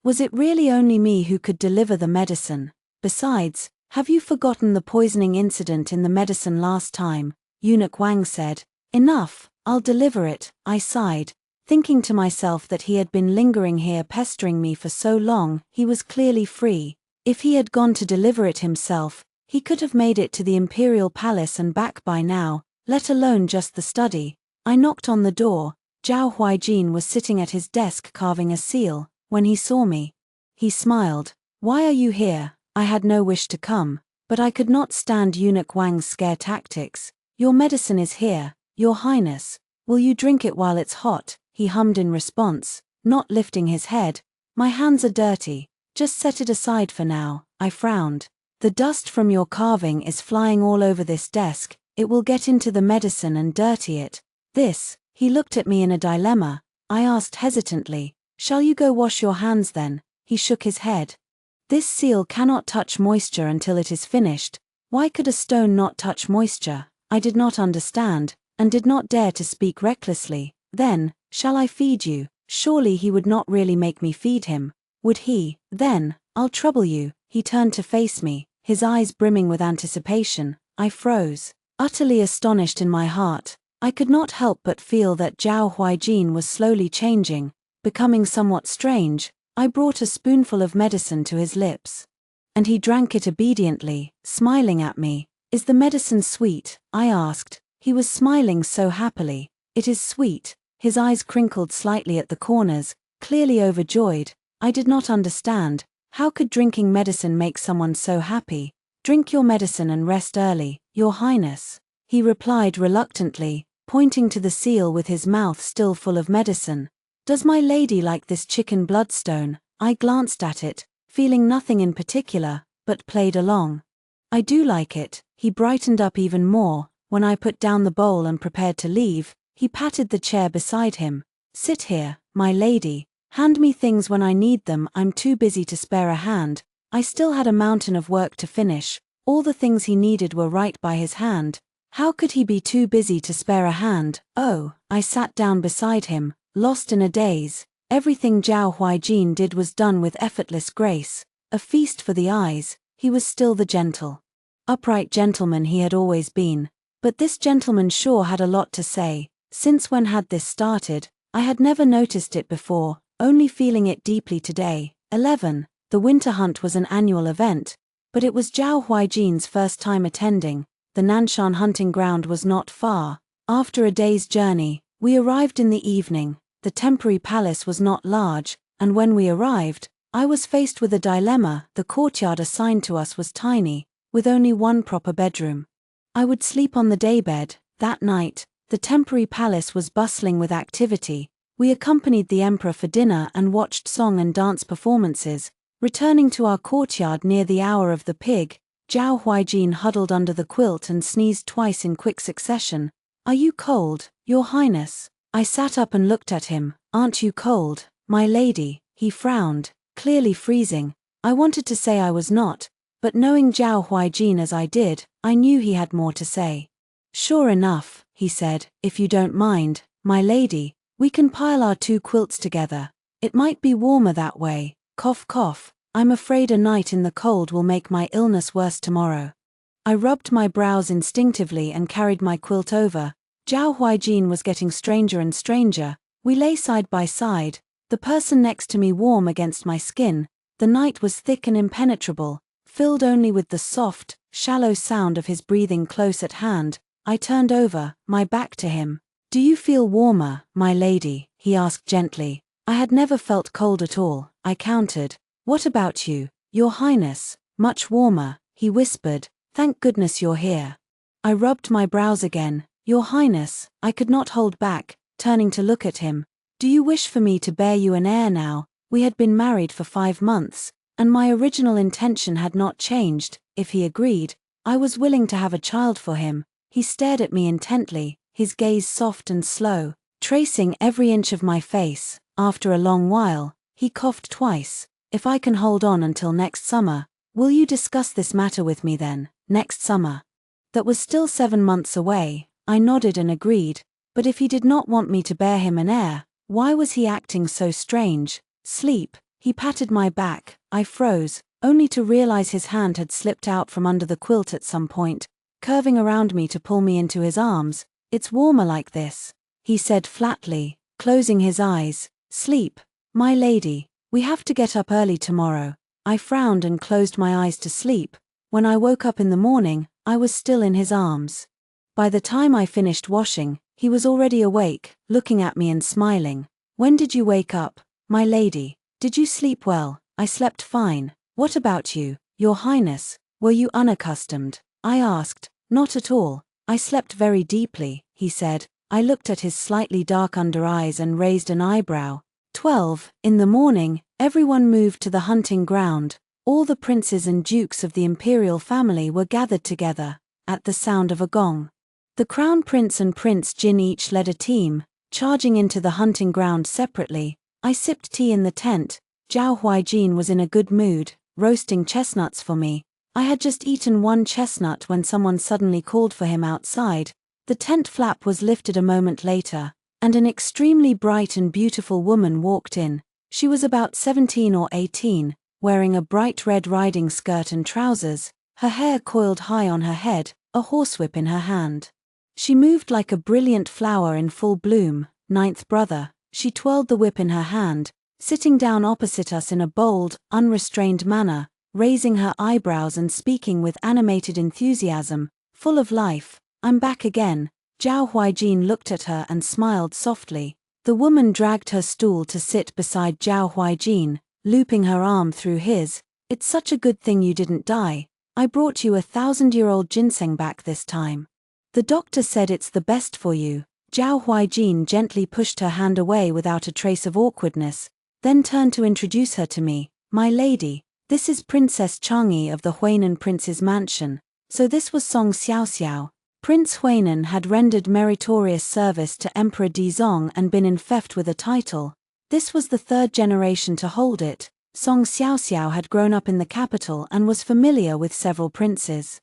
Was it really only me who could deliver the medicine? Besides, have you forgotten the poisoning incident in the medicine last time? Eunuch Wang said. Enough, I'll deliver it. I sighed, thinking to myself that he had been lingering here pestering me for so long. He was clearly free. If he had gone to deliver it himself, he could have made it to the imperial palace and back by now, let alone just the study. I knocked on the door. Zhao Huijin was sitting at his desk carving a seal. When he saw me, he smiled. "Why are you here?" I had no wish to come, but I could not stand Eunuch Wang's scare tactics. "Your medicine is here, Your Highness. Will you drink it while it's hot?" he hummed in response, not lifting his head. "My hands are dirty. Just set it aside for now." I frowned. "The dust from your carving is flying all over this desk. It will get into the medicine and dirty it." He looked at me in a dilemma. I asked hesitantly, "Shall you go wash your hands then?" He shook his head. "This seal cannot touch moisture until it is finished." Why could a stone not touch moisture? I did not understand, and did not dare to speak recklessly. "Then, shall I feed you?" Surely he would not really make me feed him. Would he? "Then, I'll trouble you." He turned to face me, his eyes brimming with anticipation. I froze, utterly astonished in my heart. I could not help but feel that Zhao Huijin was slowly changing, becoming somewhat strange. I brought a spoonful of medicine to his lips, and he drank it obediently, smiling at me. "Is the medicine sweet?" I asked. He was smiling so happily. "It is sweet." His eyes crinkled slightly at the corners, clearly overjoyed. I did not understand. How could drinking medicine make someone so happy? "Drink your medicine and rest early, Your Highness," he replied reluctantly, pointing to the seal with his mouth still full of medicine. "Does my lady like this chicken bloodstone?" I glanced at it, feeling nothing in particular, but played along. "I do like it." He brightened up even more. When I put down the bowl and prepared to leave, he patted the chair beside him. "Sit here, my lady. Hand me things when I need them. I'm too busy to spare a hand." I still had a mountain of work to finish. All the things he needed were right by his hand. How could he be too busy to spare a hand? "Oh." I sat down beside him, lost in a daze. Everything Zhao Huijin did was done with effortless grace, a feast for the eyes. He was still the gentle, upright gentleman he had always been. But this gentleman sure had a lot to say. Since when had this started? I had never noticed it before, only feeling it deeply today. 11. The winter hunt was an annual event, but it was Zhao Huijin's first time attending. The Nanshan hunting ground was not far. After a day's journey, we arrived in the evening. The temporary palace was not large, and when we arrived, I was faced with a dilemma. The courtyard assigned to us was tiny, with only one proper bedroom. I would sleep on the daybed. That night, the temporary palace was bustling with activity. We accompanied the emperor for dinner and watched song and dance performances. Returning to our courtyard near the hour of the pig, Zhao Huijin huddled under the quilt and sneezed twice in quick succession. "Are you cold, Your Highness?" I sat up and looked at him. "Aren't you cold, my lady?" He frowned, clearly freezing. I wanted to say I was not, but knowing Zhao Huijin as I did, I knew he had more to say. "Sure enough," he said, "if you don't mind, my lady, we can pile our two quilts together. It might be warmer that way." Cough cough. "I'm afraid a night in the cold will make my illness worse tomorrow." I rubbed my brows instinctively and carried my quilt over. Zhao Huijin was getting stranger and stranger. We lay side by side, the person next to me warm against my skin. The night was thick and impenetrable, filled only with the soft, shallow sound of his breathing close at hand. I turned over, my back to him. "Do you feel warmer, my lady?" he asked gently. I had never felt cold at all, I countered. "What about you, Your Highness?" "Much warmer," he whispered. "Thank goodness you're here." I rubbed my brows again. "Your Highness," I could not hold back, turning to look at him. "Do you wish for me to bear you an heir now?" We had been married for 5 months, and my original intention had not changed. If he agreed, I was willing to have a child for him. He stared at me intently, his gaze soft and slow, tracing every inch of my face. After a long while, he coughed twice. "If I can hold on until next summer, will you discuss this matter with me then?" Next summer. That was still 7 months away. I nodded and agreed, but if he did not want me to bear him an heir, why was he acting so strange? "Sleep." He patted my back. I froze, only to realize his hand had slipped out from under the quilt at some point, curving around me to pull me into his arms. "It's warmer like this," he said flatly, closing his eyes. "Sleep, my lady. We have to get up early tomorrow." I frowned and closed my eyes to sleep. When I woke up in the morning, I was still in his arms. By the time I finished washing, he was already awake, looking at me and smiling. "When did you wake up, my lady? Did you sleep well?" "I slept fine. What about you, Your Highness? Were you unaccustomed?" I asked. "Not at all. I slept very deeply," he said. I looked at his slightly dark under eyes and raised an eyebrow. 12. In the morning, everyone moved to the hunting ground. All the princes and dukes of the imperial family were gathered together. At the sound of a gong, the crown prince and Prince Jin each led a team, charging into the hunting ground separately. I sipped tea in the tent. Zhao Huijin was in a good mood, roasting chestnuts for me. I had just eaten one chestnut when someone suddenly called for him outside. The tent flap was lifted a moment later, and an extremely bright and beautiful woman walked in. She was about 17 or 18, wearing a bright red riding skirt and trousers, her hair coiled high on her head, a horsewhip in her hand. She moved like a brilliant flower in full bloom. Ninth brother. She twirled the whip in her hand, sitting down opposite us in a bold, unrestrained manner, raising her eyebrows and speaking with animated enthusiasm, full of life. "I'm back again." Zhao Huijin looked at her and smiled softly. The woman dragged her stool to sit beside Zhao Huijin, looping her arm through his. "It's such a good thing you didn't die. I brought you a 1,000-year-old ginseng back this time. The doctor said it's the best for you." Zhao Huijin gently pushed her hand away without a trace of awkwardness, then turned to introduce her to me. "My lady, this is Princess Chang'e of the Huainan Prince's mansion." So this was Song Xiaoxiao. Prince Huainan had rendered meritorious service to Emperor Dizong and been infeft with a title. This was the 3rd generation to hold it. Song Xiaoxiao had grown up in the capital and was familiar with several princes.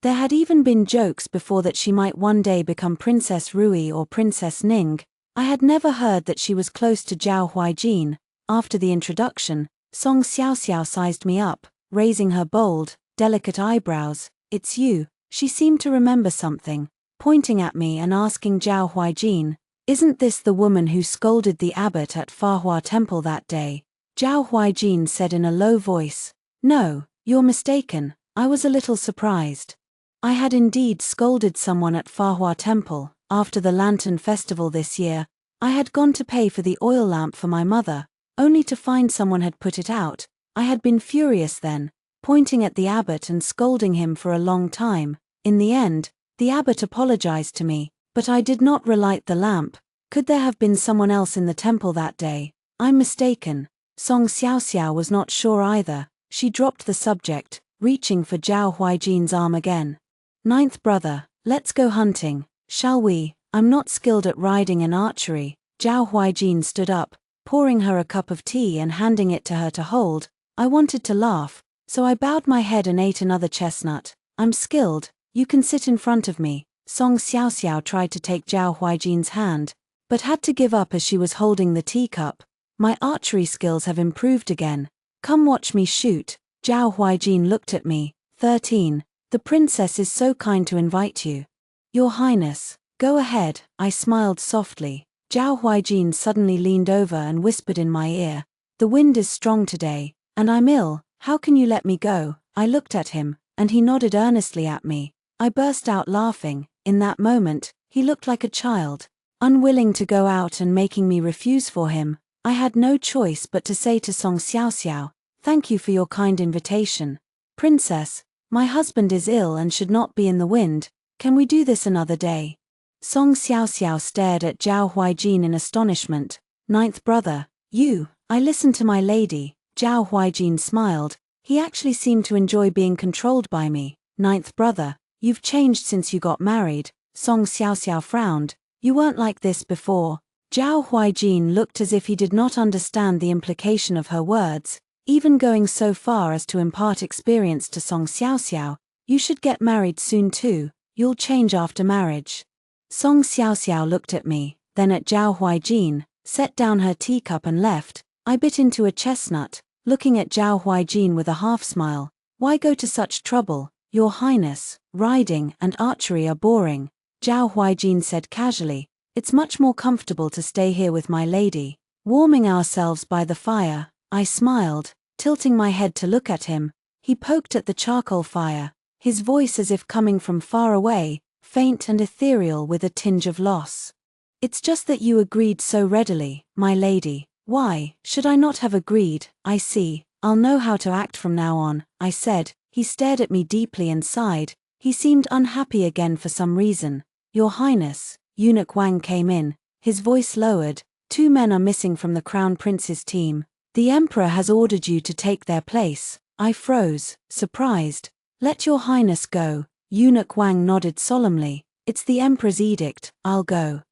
There had even been jokes before that she might one day become Princess Rui or Princess Ning. I had never heard that she was close to Zhao Huijin. After the introduction, Song Xiaoxiao sized me up, raising her bold, delicate eyebrows. "It's you." She seemed to remember something. pointing at me and asking Zhao Huijin, "Isn't this the woman who scolded the abbot at Fahua Temple that day?" Zhao Huijin said in a low voice, "No, you're mistaken." I was a little surprised. I had indeed scolded someone at Fahua Temple. After the Lantern Festival this year, I had gone to pay for the oil lamp for my mother, only to find someone had put it out. I had been furious then, pointing at the abbot and scolding him for a long time. In the end, the abbot apologized to me, but I did not relight the lamp. Could there have been someone else in the temple that day? I'm mistaken. Song Xiaoxiao was not sure either. She dropped the subject, reaching for Zhao Huijin's arm again. "Ninth brother, let's go hunting, shall we? I'm not skilled at riding and archery." Zhao Huijin stood up, pouring her a cup of tea and handing it to her to hold. I wanted to laugh, so I bowed my head and ate another chestnut. "I'm skilled, you can sit in front of me." Song Xiaoxiao tried to take Zhao Huijin's hand, but had to give up as she was holding the teacup. "My archery skills have improved again. Come watch me shoot." Zhao Huijin looked at me. 13. "The princess is so kind to invite you." "Your Highness, go ahead," I smiled softly. Zhao Huijin suddenly leaned over and whispered in my ear, "The wind is strong today, and I'm ill. How can you let me go?" I looked at him, and he nodded earnestly at me. I burst out laughing. In that moment, he looked like a child, unwilling to go out and making me refuse for him. I had no choice but to say to Song Xiaoxiao, "Thank you for your kind invitation. Princess, my husband is ill and should not be in the wind. Can we do this another day?" Song Xiaoxiao stared at Zhao Huijin in astonishment. "Ninth brother, you." I listened to my lady. Zhao Huijin smiled. He actually seemed to enjoy being controlled by me. "Ninth brother, you've changed since you got married." Song Xiaoxiao frowned. "You weren't like this before." Zhao Huijin looked as if he did not understand the implication of her words, even going so far as to impart experience to Song Xiaoxiao. "You should get married soon too. You'll change after marriage." Song Xiaoxiao looked at me, then at Zhao Huijin, set down her teacup and left. I bit into a chestnut, looking at Zhao Huijin with a half-smile. "Why go to such trouble, Your Highness? Riding and archery are boring." Zhao Huijin said casually, "It's much more comfortable to stay here with my lady, warming ourselves by the fire." I smiled, tilting my head to look at him. He poked at the charcoal fire, his voice as if coming from far away, faint and ethereal with a tinge of loss. "It's just that you agreed so readily, my lady." "Why should I not have agreed? I see, I'll know how to act from now on," I said. He stared at me deeply and sighed. He seemed unhappy again for some reason. "Your Highness." Eunuch Wang came in, his voice lowered. "Two men are missing from the Crown Prince's team. The Emperor has ordered you to take their place." I froze, surprised. "Let Your Highness go." Eunuch Wang nodded solemnly. "It's the Emperor's edict, I'll go."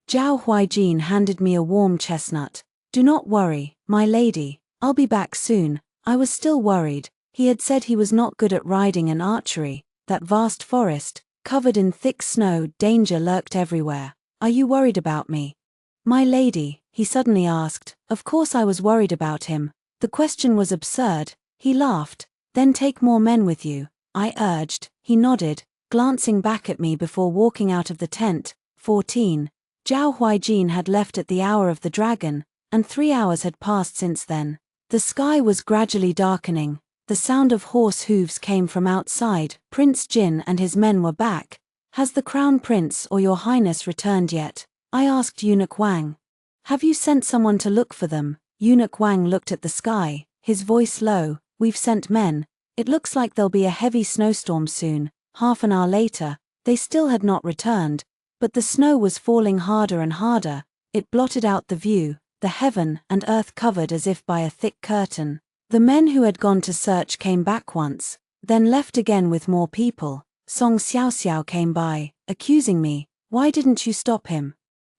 Zhao Huijin handed me a warm chestnut. "Do not worry, my lady, I'll be back soon." I was still worried. He had said he was not good at riding and archery. That vast forest, covered in thick snow, danger lurked everywhere. "Are you worried about me, my lady?" he suddenly asked. Of course I was worried about him. The question was absurd. He laughed. "Then take more men with you," I urged. He nodded, glancing back at me before walking out of the tent. 14. Zhao Huijin had left at the hour of the dragon, and 3 hours had passed since then. The sky was gradually darkening. The sound of horse hooves came from outside. Prince Jin and his men were back. "Has the Crown Prince or Your Highness returned yet?" I asked Eunuch Wang. "Have you sent someone to look for them?" Eunuch Wang looked at the sky, his voice low. "We've sent men. It looks like there'll be a heavy snowstorm soon." Half an hour later, they still had not returned, but the snow was falling harder and harder. It blotted out the view, the heaven and earth covered as if by a thick curtain. The men who had gone to search came back once, then left again with more people. Song Xiaoxiao came by, accusing me. "Why didn't you stop him?"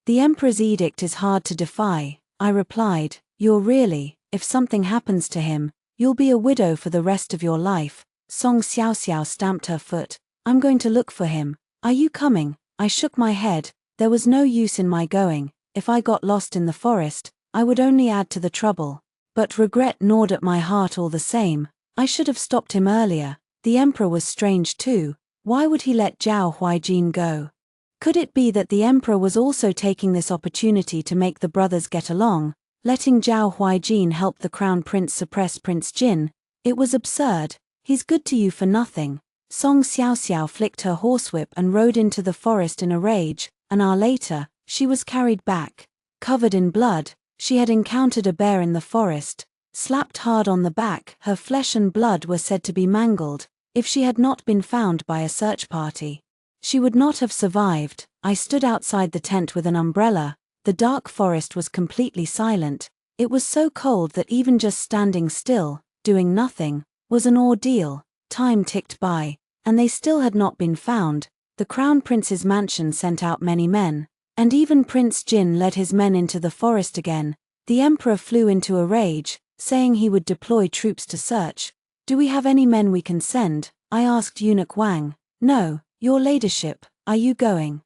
"The Emperor's edict is hard to defy," I replied. If something happens to him, you'll be a widow for the rest of your life." Song Xiaoxiao stamped her foot. "I'm going to look for him. Are you coming?" I shook my head. There was no use in my going. If I got lost in the forest, I would only add to the trouble. But regret gnawed at my heart all the same. I should have stopped him earlier. The Emperor was strange too. Why would he let Zhao Huijin go? Could it be that the emperor was also taking this opportunity to make the brothers get along, letting Zhao Huijin help the crown prince suppress Prince Jin? It was absurd. He's good to you for nothing. Song Xiaoxiao flicked her horsewhip and rode into the forest in a rage. An hour later, she was carried back. Covered in blood, she had encountered a bear in the forest. Slapped hard on the back, her flesh and blood were said to be mangled. If she had not been found by a search party, she would not have survived. I stood outside the tent with an umbrella. The dark forest was completely silent. It was so cold that even just standing still, doing nothing, was an ordeal. Time ticked by, and they still had not been found. The crown prince's mansion sent out many men, and even Prince Jin led his men into the forest again. The emperor flew into a rage, saying he would deploy troops to search. Do we have any men we can send? I asked Eunuch Wang. No, your ladyship, are you going?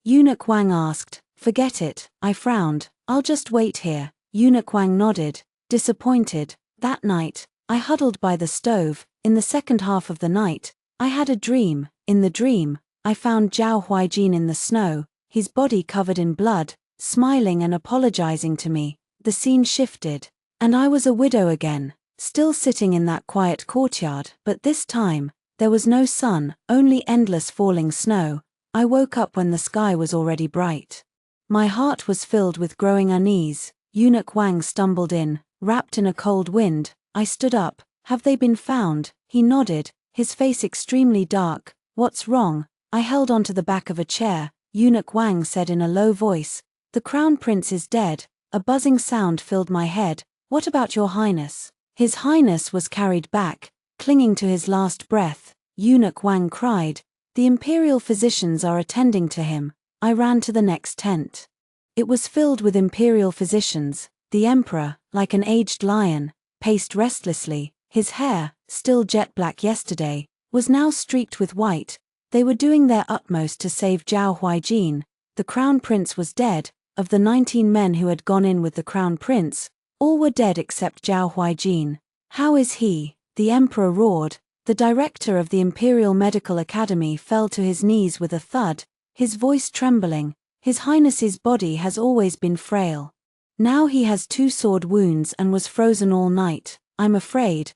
Eunuch Wang asked. Forget it, I frowned. I'll just wait here. Eunuch Wang nodded, disappointed. That night, I huddled by the stove. In the second half of the night, I had a dream. In the dream, I found Zhao Huijin in the snow, his body covered in blood, smiling and apologizing to me. The scene shifted, and I was a widow again, still sitting in that quiet courtyard, but this time, there was no sun, only endless falling snow. I woke up when the sky was already bright. My heart was filled with growing unease. Eunuch Wang stumbled in, wrapped in a cold wind. I stood up. Have they been found? He nodded, his face extremely dark. What's wrong? I held onto the back of a chair. Eunuch Wang said in a low voice, the crown prince is dead. A buzzing sound filled my head. What about your highness? His highness was carried back, clinging to his last breath. Eunuch Wang cried. The imperial physicians are attending to him. I ran to the next tent. It was filled with imperial physicians. The emperor, like an aged lion, paced restlessly. His hair, still jet black yesterday, was now streaked with white. They were doing their utmost to save Zhao Huijin. The crown prince was dead. Of the 19 men who had gone in with the crown prince, all were dead except Zhao Huijin. How is he? The emperor roared. The director of the Imperial Medical Academy fell to his knees with a thud, his voice trembling. His Highness's body has always been frail. Now he has 2 sword wounds and was frozen all night. I'm afraid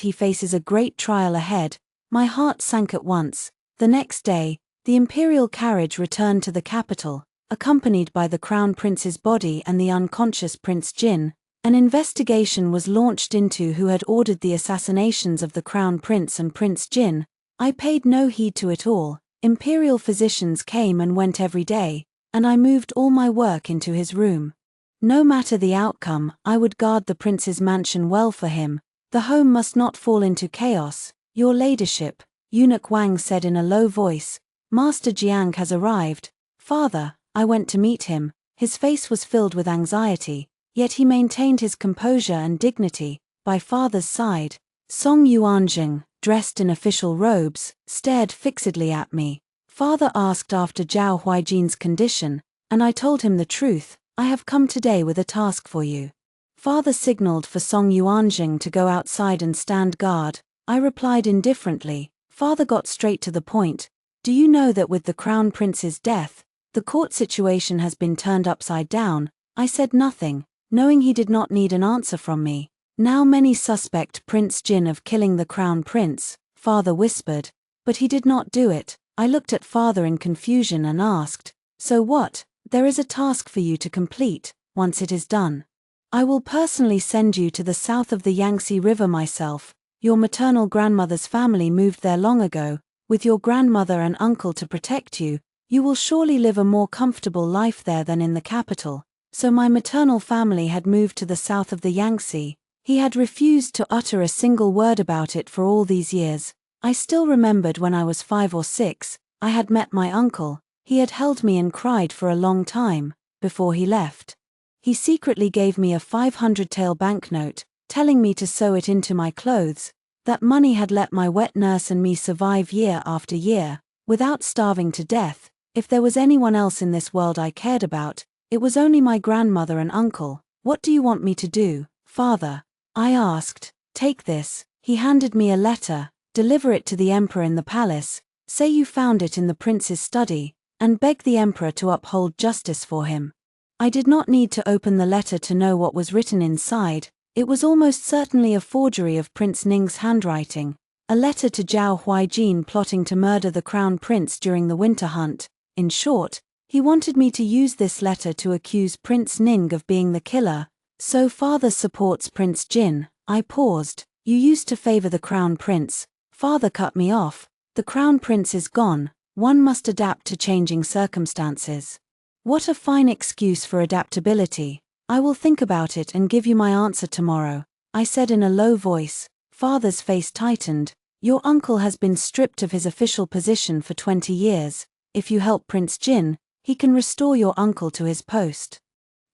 he faces a great trial ahead. My heart sank at once. The next day, the imperial carriage returned to the capital, accompanied by the crown prince's body and the unconscious Prince Jin. An investigation was launched into who had ordered the assassinations of the crown prince and Prince Jin. I paid no heed to it all. Imperial physicians came and went every day, and I moved all my work into his room. No matter the outcome, I would guard the prince's mansion well for him. The home must not fall into chaos. Your ladyship, Eunuch Wang said in a low voice, Master Jiang has arrived. Father, I went to meet him. His face was filled with anxiety, yet he maintained his composure and dignity. By father's side, Song Yuanjing, dressed in official robes, stared fixedly at me. Father asked after Zhao Huijin's condition, and I told him the truth. I have come today with a task for you. Father signaled for Song Yuanjing to go outside and stand guard. I replied indifferently. Father got straight to the point. Do you know that with the crown prince's death, the court situation has been turned upside down? I said nothing, knowing he did not need an answer from me. Now many suspect Prince Jin of killing the crown prince, Father whispered. But he did not do it. I looked at Father in confusion and asked, so what? There is a task for you to complete. Once it is done, I will personally send you to the south of the Yangtze River myself. Your maternal grandmother's family moved there long ago. With your grandmother and uncle to protect you, you will surely live a more comfortable life there than in the capital. So my maternal family had moved to the south of the Yangtze. He had refused to utter a single word about it for all these years. I still remembered when I was 5 or 6, I had met my uncle. He had held me and cried for a long time, before he left. He secretly gave me a 500-tael banknote, telling me to sew it into my clothes. That money had let my wet nurse and me survive year after year, without starving to death. If there was anyone else in this world I cared about, it was only my grandmother and uncle. What do you want me to do, Father? I asked. Take this. He handed me a letter. Deliver it to the emperor in the palace. Say you found it in the prince's study, and begged the emperor to uphold justice for him. I did not need to open the letter to know what was written inside. It was almost certainly a forgery of Prince Ning's handwriting, a letter to Zhao Huijin plotting to murder the crown prince during the winter hunt. In short, he wanted me to use this letter to accuse Prince Ning of being the killer. So father supports Prince Jin. I paused. You used to favor the crown prince. Father cut me off. The crown prince is gone. One must adapt to changing circumstances. What a fine excuse for adaptability. I will think about it and give you my answer tomorrow, I said in a low voice. Father's face tightened. Your uncle has been stripped of his official position for 20 years. If you help Prince Jin, he can restore your uncle to his post.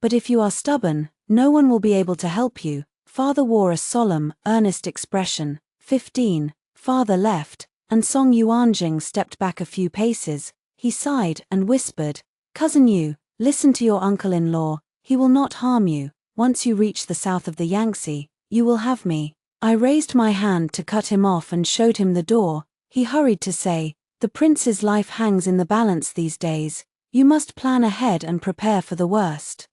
But if you are stubborn, no one will be able to help you. Father wore a solemn, earnest expression. 15. Father left, and Song Yuanjing stepped back a few paces. He sighed and whispered, Cousin Yu, listen to your uncle-in-law. He will not harm you. Once you reach the south of the Yangtze, you will have me. I raised my hand to cut him off and showed him the door. He hurried to say, the prince's life hangs in the balance these days. You must plan ahead and prepare for the worst.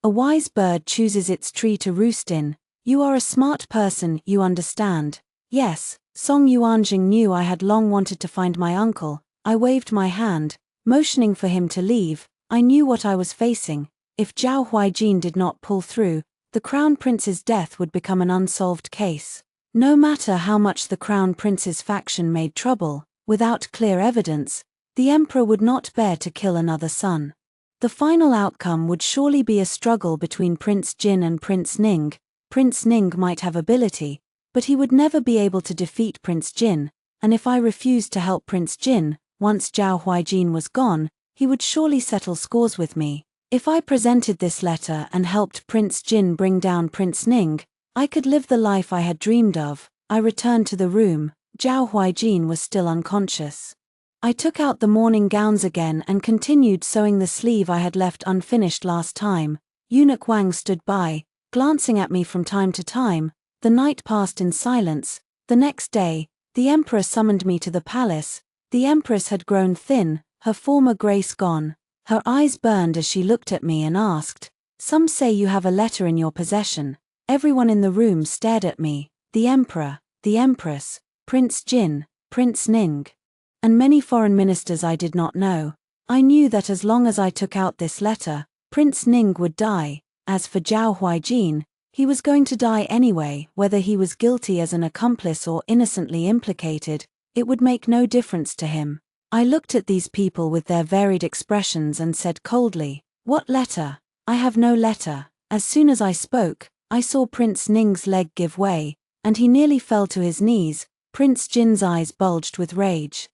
A wise bird chooses its tree to roost in. You are a smart person, you understand. Yes, Song Yuanjing knew I had long wanted to find my uncle. I waved my hand, motioning for him to leave. I knew what I was facing. If Zhao Huijin did not pull through, the crown prince's death would become an unsolved case. No matter how much the crown prince's faction made trouble, without clear evidence, the emperor would not bear to kill another son. The final outcome would surely be a struggle between Prince Jin and Prince Ning. Prince Ning might have ability, but he would never be able to defeat Prince Jin, and if I refused to help Prince Jin, once Zhao Huijin was gone, he would surely settle scores with me. If I presented this letter and helped Prince Jin bring down Prince Ning, I could live the life I had dreamed of. I returned to the room. Zhao Huijin was still unconscious. I took out the mourning gowns again and continued sewing the sleeve I had left unfinished last time. Eunuch Wang stood by, glancing at me from time to time. The night passed in silence. The next day, the emperor summoned me to the palace. The empress had grown thin, her former grace gone. Her eyes burned as she looked at me and asked, Some say you have a letter in your possession. Everyone in the room stared at me. The emperor, the empress, Prince Jin, Prince Ning, and many foreign ministers I did not know. I knew that as long as I took out this letter, Prince Ning would die. As for Zhao Huijin, he was going to die anyway. Whether he was guilty as an accomplice or innocently implicated, it would make no difference to him. I looked at these people with their varied expressions and said coldly, What letter? I have no letter. As soon as I spoke, I saw Prince Ning's leg give way, and he nearly fell to his knees. Prince Jin's eyes bulged with rage.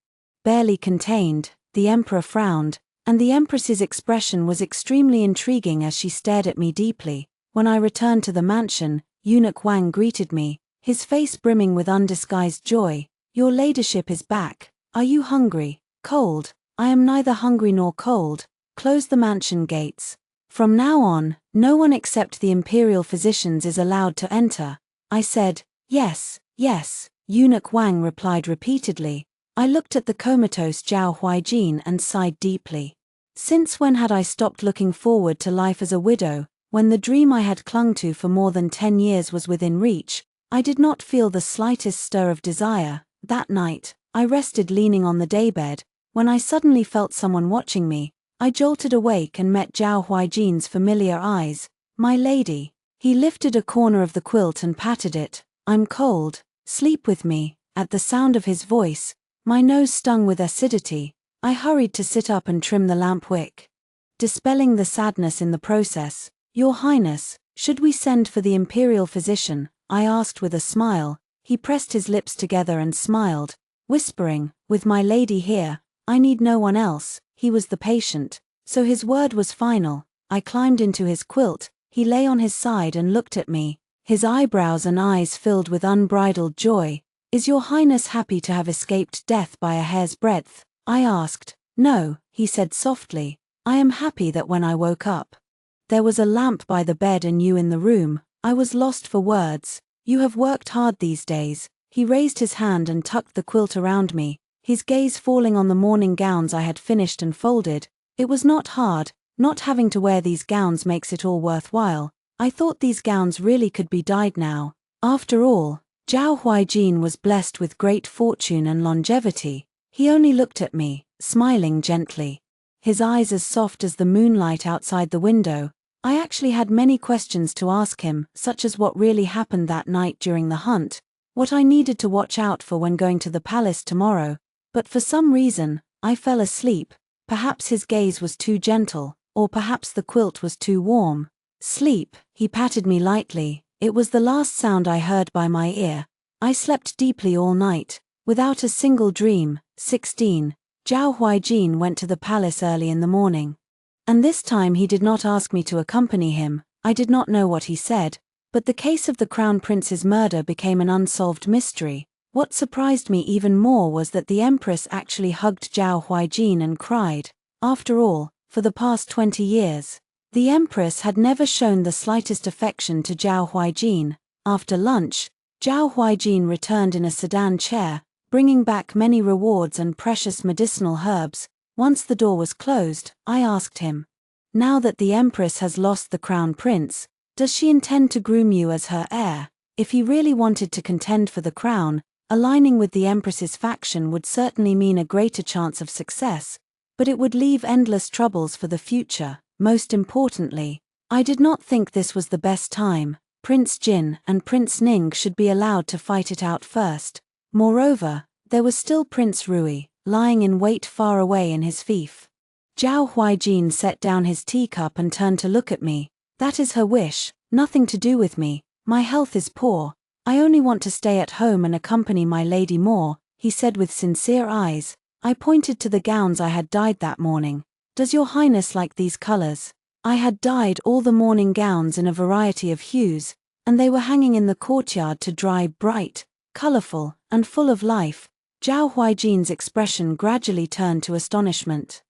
Barely contained, the emperor frowned, and the empress's expression was extremely intriguing as she stared at me deeply. When I returned to the mansion, Eunuch Wang greeted me, his face brimming with undisguised joy. Your ladyship is back. Are you hungry? Cold? I am neither hungry nor cold. Close the mansion gates. From now on, no one except the imperial physicians is allowed to enter. I said, Yes, yes. Eunuch Wang replied repeatedly. I looked at the comatose Zhao Huijin and sighed deeply. Since when had I stopped looking forward to life as a widow? When the dream I had clung to for more than 10 years was within reach, I did not feel the slightest stir of desire. That night, I rested leaning on the daybed, when I suddenly felt someone watching me. I jolted awake and met Zhao Huijin's familiar eyes. My lady. He lifted a corner of the quilt and patted it. I'm cold. Sleep with me. At the sound of his voice, my nose stung with acidity. I hurried to sit up and trim the lamp wick, dispelling the sadness in the process. Your Highness, should we send for the imperial physician? I asked with a smile. He pressed his lips together and smiled, whispering, With my lady here, I need no one else. He was the patient, so his word was final. I climbed into his quilt. He lay on his side and looked at me, his eyebrows and eyes filled with unbridled joy. Is your Highness happy to have escaped death by a hair's breadth? I asked. No, he said softly. I am happy that when I woke up, there was a lamp by the bed and you in the room. I was lost for words. You have worked hard these days. He raised his hand and tucked the quilt around me. his gaze falling on the morning gowns I had finished and folded. It was not hard, not having to wear these gowns makes it all worthwhile. I thought these gowns really could be dyed now. After all, Zhao Huijin was blessed with great fortune and longevity. He only looked at me, smiling gently. His eyes as soft as the moonlight outside the window. I actually had many questions to ask him, such as what really happened that night during the hunt, what I needed to watch out for when going to the palace tomorrow, but for some reason, I fell asleep. Perhaps his gaze was too gentle, or perhaps the quilt was too warm. Sleep, he patted me lightly. It was the last sound I heard by my ear. I slept deeply all night, without a single dream. 16. Zhao Huijin went to the palace early in the morning. And this time he did not ask me to accompany him. I did not know what he said, but the case of the crown prince's murder became an unsolved mystery. What surprised me even more was that the empress actually hugged Zhao Huijin and cried. After all, for the past 20 years, the empress had never shown the slightest affection to Zhao Huijin. After lunch, Zhao Huijin returned in a sedan chair, bringing back many rewards and precious medicinal herbs. Once the door was closed, I asked him, "Now that the empress has lost the crown prince, does she intend to groom you as her heir?" If he really wanted to contend for the crown, aligning with the empress's faction would certainly mean a greater chance of success, but it would leave endless troubles for the future. Most importantly, I did not think this was the best time. Prince Jin and Prince Ning should be allowed to fight it out first. Moreover, there was still Prince Rui, lying in wait far away in his fief. Zhao Huijin set down his teacup and turned to look at me. "That is her wish, nothing to do with me. My health is poor. I only want to stay at home and accompany my lady more," he said with sincere eyes. I pointed to the gowns I had dyed that morning. "Does your highness like these colors?" I had dyed all the morning gowns in a variety of hues, and they were hanging in the courtyard to dry, bright, colorful, and full of life. Zhao Huijin's expression gradually turned to astonishment,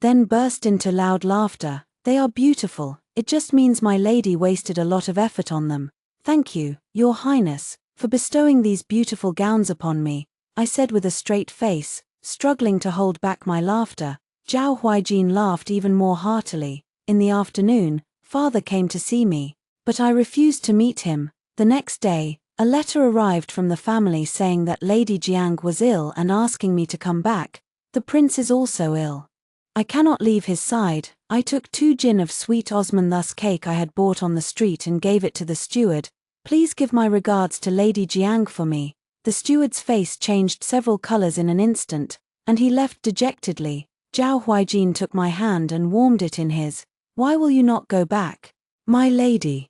then burst into loud laughter. "They are beautiful, it just means my lady wasted a lot of effort on them. Thank you, your highness, for bestowing these beautiful gowns upon me," I said with a straight face, struggling to hold back my laughter. Zhao Huijin laughed even more heartily. In the afternoon, father came to see me, but I refused to meet him. The next day, a letter arrived from the family saying that Lady Jiang was ill and asking me to come back. The prince is also ill. I cannot leave his side. I took 2 jin of sweet Osmanthus cake I had bought on the street and gave it to the steward. "Please give my regards to Lady Jiang for me." The steward's face changed several colors in an instant, and he left dejectedly. Zhao Huijin took my hand and warmed it in his. "Why will you not go back, my lady?"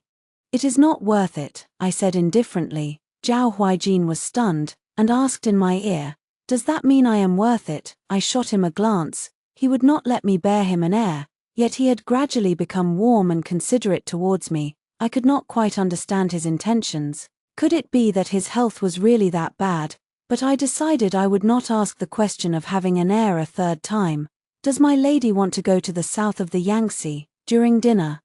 "It is not worth it," I said indifferently. Zhao Huijin was stunned, and asked in my ear, "Does that mean I am worth it?" I shot him a glance. He would not let me bear him an heir, yet he had gradually become warm and considerate towards me. I could not quite understand his intentions. Could it be that his health was really that bad? But I decided I would not ask the question of having an heir a third time. "Does my lady want to go to the south of the Yangtze during dinner?"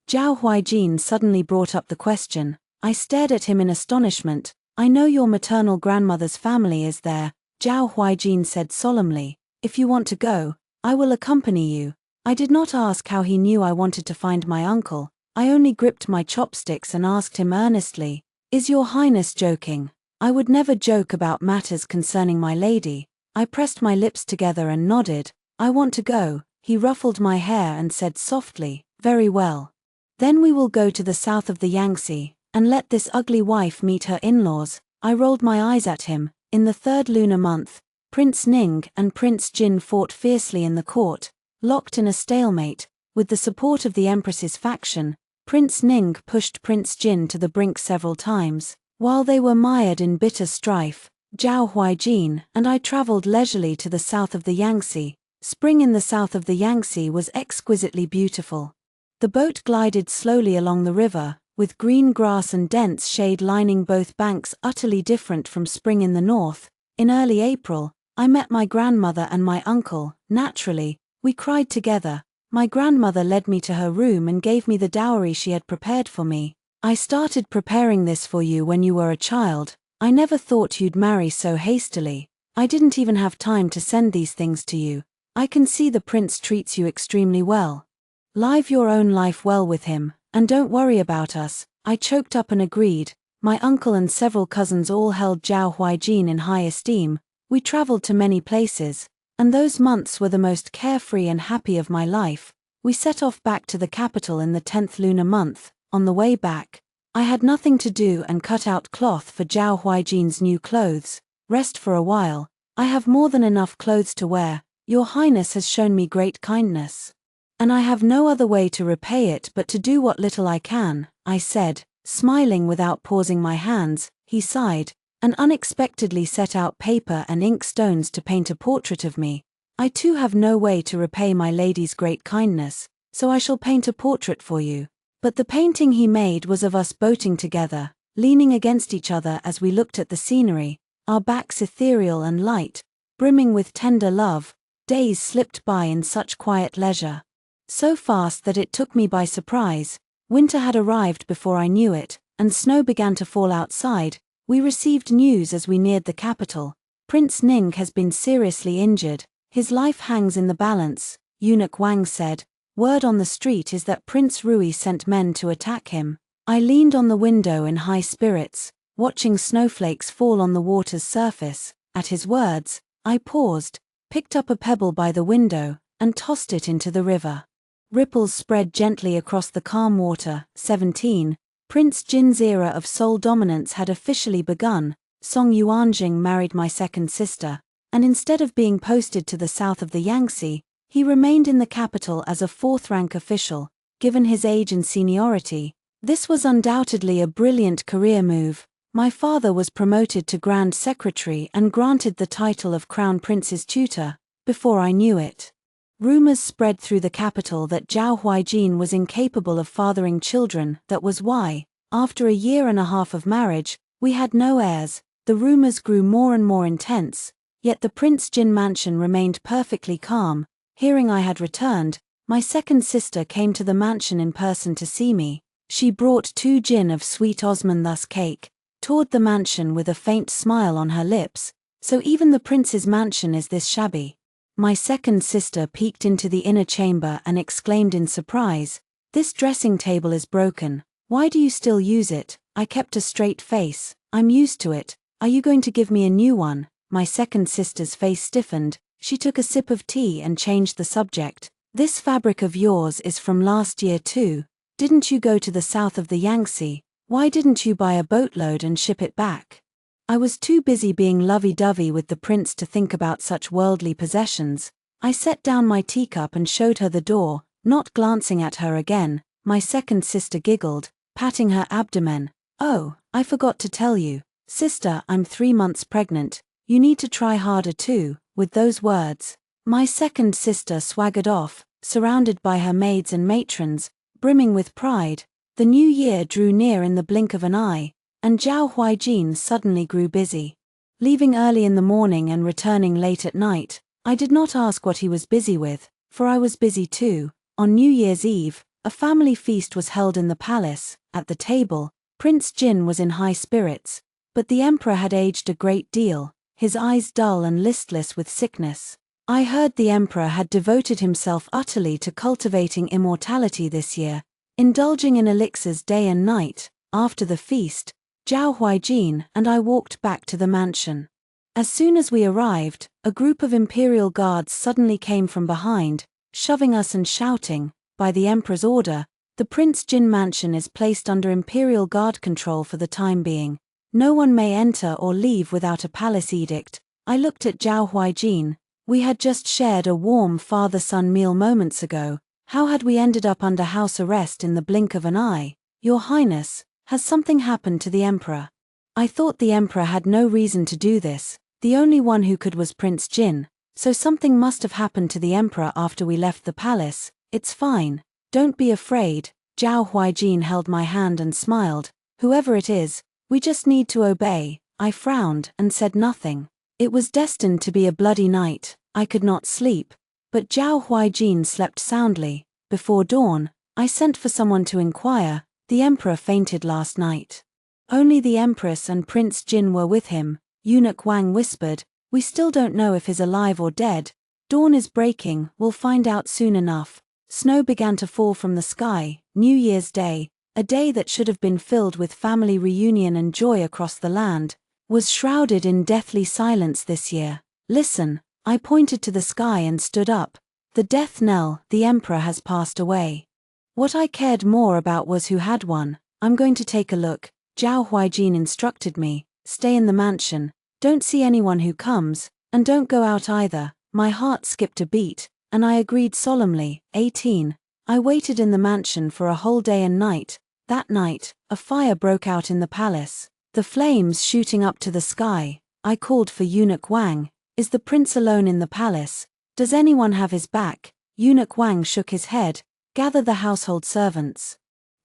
Zhao Huijin suddenly brought up the question. I stared at him in astonishment. "I know your maternal grandmother's family is there," Zhao Huijin said solemnly. "If you want to go, I will accompany you." I did not ask how he knew I wanted to find my uncle. I only gripped my chopsticks and asked him earnestly, "Is your highness joking?" I would never joke about matters concerning my lady. I pressed my lips together and nodded. "I want to go." He ruffled my hair and said softly, "Very well. Then we will go to the south of the Yangtze, and let this ugly wife meet her in-laws." I rolled my eyes at him. In the 3rd lunar month, Prince Ning and Prince Jin fought fiercely in the court, locked in a stalemate. With the support of the Empress's faction, Prince Ning pushed Prince Jin to the brink several times. While they were mired in bitter strife, Zhao Huijin and I traveled leisurely to the south of the Yangtze. Spring in the south of the Yangtze was exquisitely beautiful. The boat glided slowly along the river, with green grass and dense shade lining both banks utterly different from spring in the north. In early April, I met my grandmother and my uncle. Naturally, we cried together. My grandmother led me to her room and gave me the dowry she had prepared for me. "I started preparing this for you when you were a child. I never thought you'd marry so hastily." I didn't even have time to send these things to you. I can see the prince treats you extremely well. Live your own life well with him, and don't worry about us." I choked up and agreed. My uncle and several cousins all held Zhao Huijin in high esteem. We traveled to many places, and those months were the most carefree and happy of my life. We set off back to the capital in the 10th lunar month. On the way back, I had nothing to do and cut out cloth for Zhao Huijin's new clothes. "Rest for a while. I have more than enough clothes to wear. Your Highness has shown me great kindness, and I have no other way to repay it but to do what little I can," I said, smiling without pausing my hands. He sighed, and unexpectedly set out paper and ink stones to paint a portrait of me. "I too have no way to repay my lady's great kindness, so I shall paint a portrait for you." But the painting he made was of us boating together, leaning against each other as we looked at the scenery, our backs ethereal and light, brimming with tender love. Days slipped by in such quiet leisure, so fast that it took me by surprise. Winter had arrived before I knew it, and snow began to fall outside. We received news as we neared the capital. "Prince Ning has been seriously injured. His life hangs in the balance," Eunuch Wang said. "Word on the street is that Prince Rui sent men to attack him." I leaned on the window in high spirits, watching snowflakes fall on the water's surface. At his words, I paused, picked up a pebble by the window, and tossed it into the river. Ripples spread gently across the calm water. 17. Prince Jin's era of sole dominance had officially begun. Song Yuanjing married my second sister, and instead of being posted to the south of the Yangtze, he remained in the capital as a fourth-rank official. Given his age and seniority, this was undoubtedly a brilliant career move. My father was promoted to Grand Secretary and granted the title of Crown Prince's tutor. Before I knew it, rumors spread through the capital that Zhao Huijin was incapable of fathering children. That was why, after a year and a half of marriage, we had no heirs. The rumors grew more and more intense, yet the Prince Jin mansion remained perfectly calm. Hearing I had returned, my second sister came to the mansion in person to see me. She brought 2 jin of sweet Osmanthus cake, toured the mansion with a faint smile on her lips. "So even the prince's mansion is this shabby?" My second sister peeked into the inner chamber and exclaimed in surprise, "This dressing table is broken. Why do you still use it?" I kept a straight face. "I'm used to it. Are you going to give me a new one?" My second sister's face stiffened. She took a sip of tea and changed the subject. "This fabric of yours is from last year too. Didn't you go to the south of the Yangtze? Why didn't you buy a boatload and ship it back?" I was too busy being lovey-dovey with the prince to think about such worldly possessions. I set down my teacup and showed her the door, not glancing at her again. My second sister giggled, patting her abdomen. "Oh, I forgot to tell you, sister, I'm 3 months pregnant. You need to try harder too." With those words, my second sister swaggered off, surrounded by her maids and matrons, brimming with pride. The new year drew near in the blink of an eye, and Zhao Huijin suddenly grew busy. Leaving early in the morning and returning late at night, I did not ask what he was busy with, for I was busy too. On New Year's Eve, a family feast was held in the palace. At the table, Prince Jin was in high spirits, but the emperor had aged a great deal, his eyes dull and listless with sickness. I heard the emperor had devoted himself utterly to cultivating immortality this year, indulging in elixirs day and night. After the feast, Zhao Huijin and I walked back to the mansion. As soon as we arrived, a group of imperial guards suddenly came from behind, shoving us and shouting, "By the emperor's order, the Prince Jin mansion is placed under imperial guard control for the time being. No one may enter or leave without a palace edict." I looked at Zhao Huijin. We had just shared a warm father-son meal moments ago. How had we ended up under house arrest in the blink of an eye? "Your Highness, has something happened to the emperor?" I thought the emperor had no reason to do this. The only one who could was Prince Jin, so something must have happened to the emperor after we left the palace. "It's fine. Don't be afraid." Zhao Huijin held my hand and smiled. "Whoever it is, we just need to obey." I frowned and said nothing. It was destined to be a bloody night. I could not sleep, but Zhao Huijin slept soundly. Before dawn, I sent for someone to inquire. "The emperor fainted last night." Only the empress and Prince Jin were with him, Eunuch Wang whispered. We still don't know if he's alive or dead. Dawn is breaking, we'll find out soon enough. Snow began to fall from the sky. New Year's Day, a day that should have been filled with family reunion and joy across the land, was shrouded in deathly silence this year. Listen, I pointed to the sky and stood up. The death knell, the emperor has passed away. What I cared more about was who had won. I'm going to take a look, Zhao Huijin instructed me. Stay in the mansion, don't see anyone who comes, and don't go out either. My heart skipped a beat, and I agreed solemnly. 18. I waited in the mansion for a whole day and night. That night, a fire broke out in the palace, the flames shooting up to the sky. I called for Eunuch Wang. Is the prince alone in the palace? Does anyone have his back? Eunuch Wang shook his head. Gather the household servants.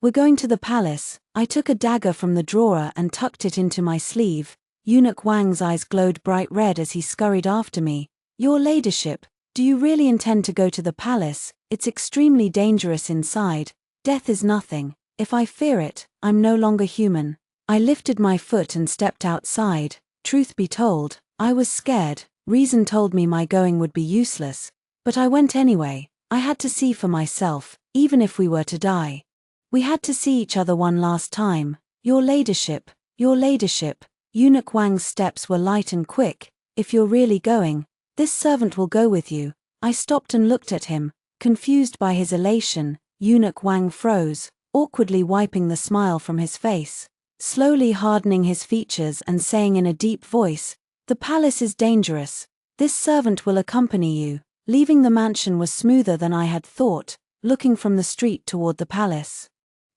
We're going to the palace. I took a dagger from the drawer and tucked it into my sleeve. Eunuch Wang's eyes glowed bright red as he scurried after me. Your ladyship, do you really intend to go to the palace? It's extremely dangerous inside. Death is nothing. If I fear it, I'm no longer human. I lifted my foot and stepped outside. Truth be told, I was scared. Reason told me my going would be useless. But I went anyway. I had to see for myself, even if we were to die. We had to see each other one last time. Your ladyship, your ladyship. Eunuch Wang's steps were light and quick. If you're really going, this servant will go with you. I stopped and looked at him, confused by his elation. Eunuch Wang froze, awkwardly wiping the smile from his face, slowly hardening his features and saying in a deep voice, "The palace is dangerous. This servant will accompany you." Leaving the mansion was smoother than I had thought, looking from the street toward the palace.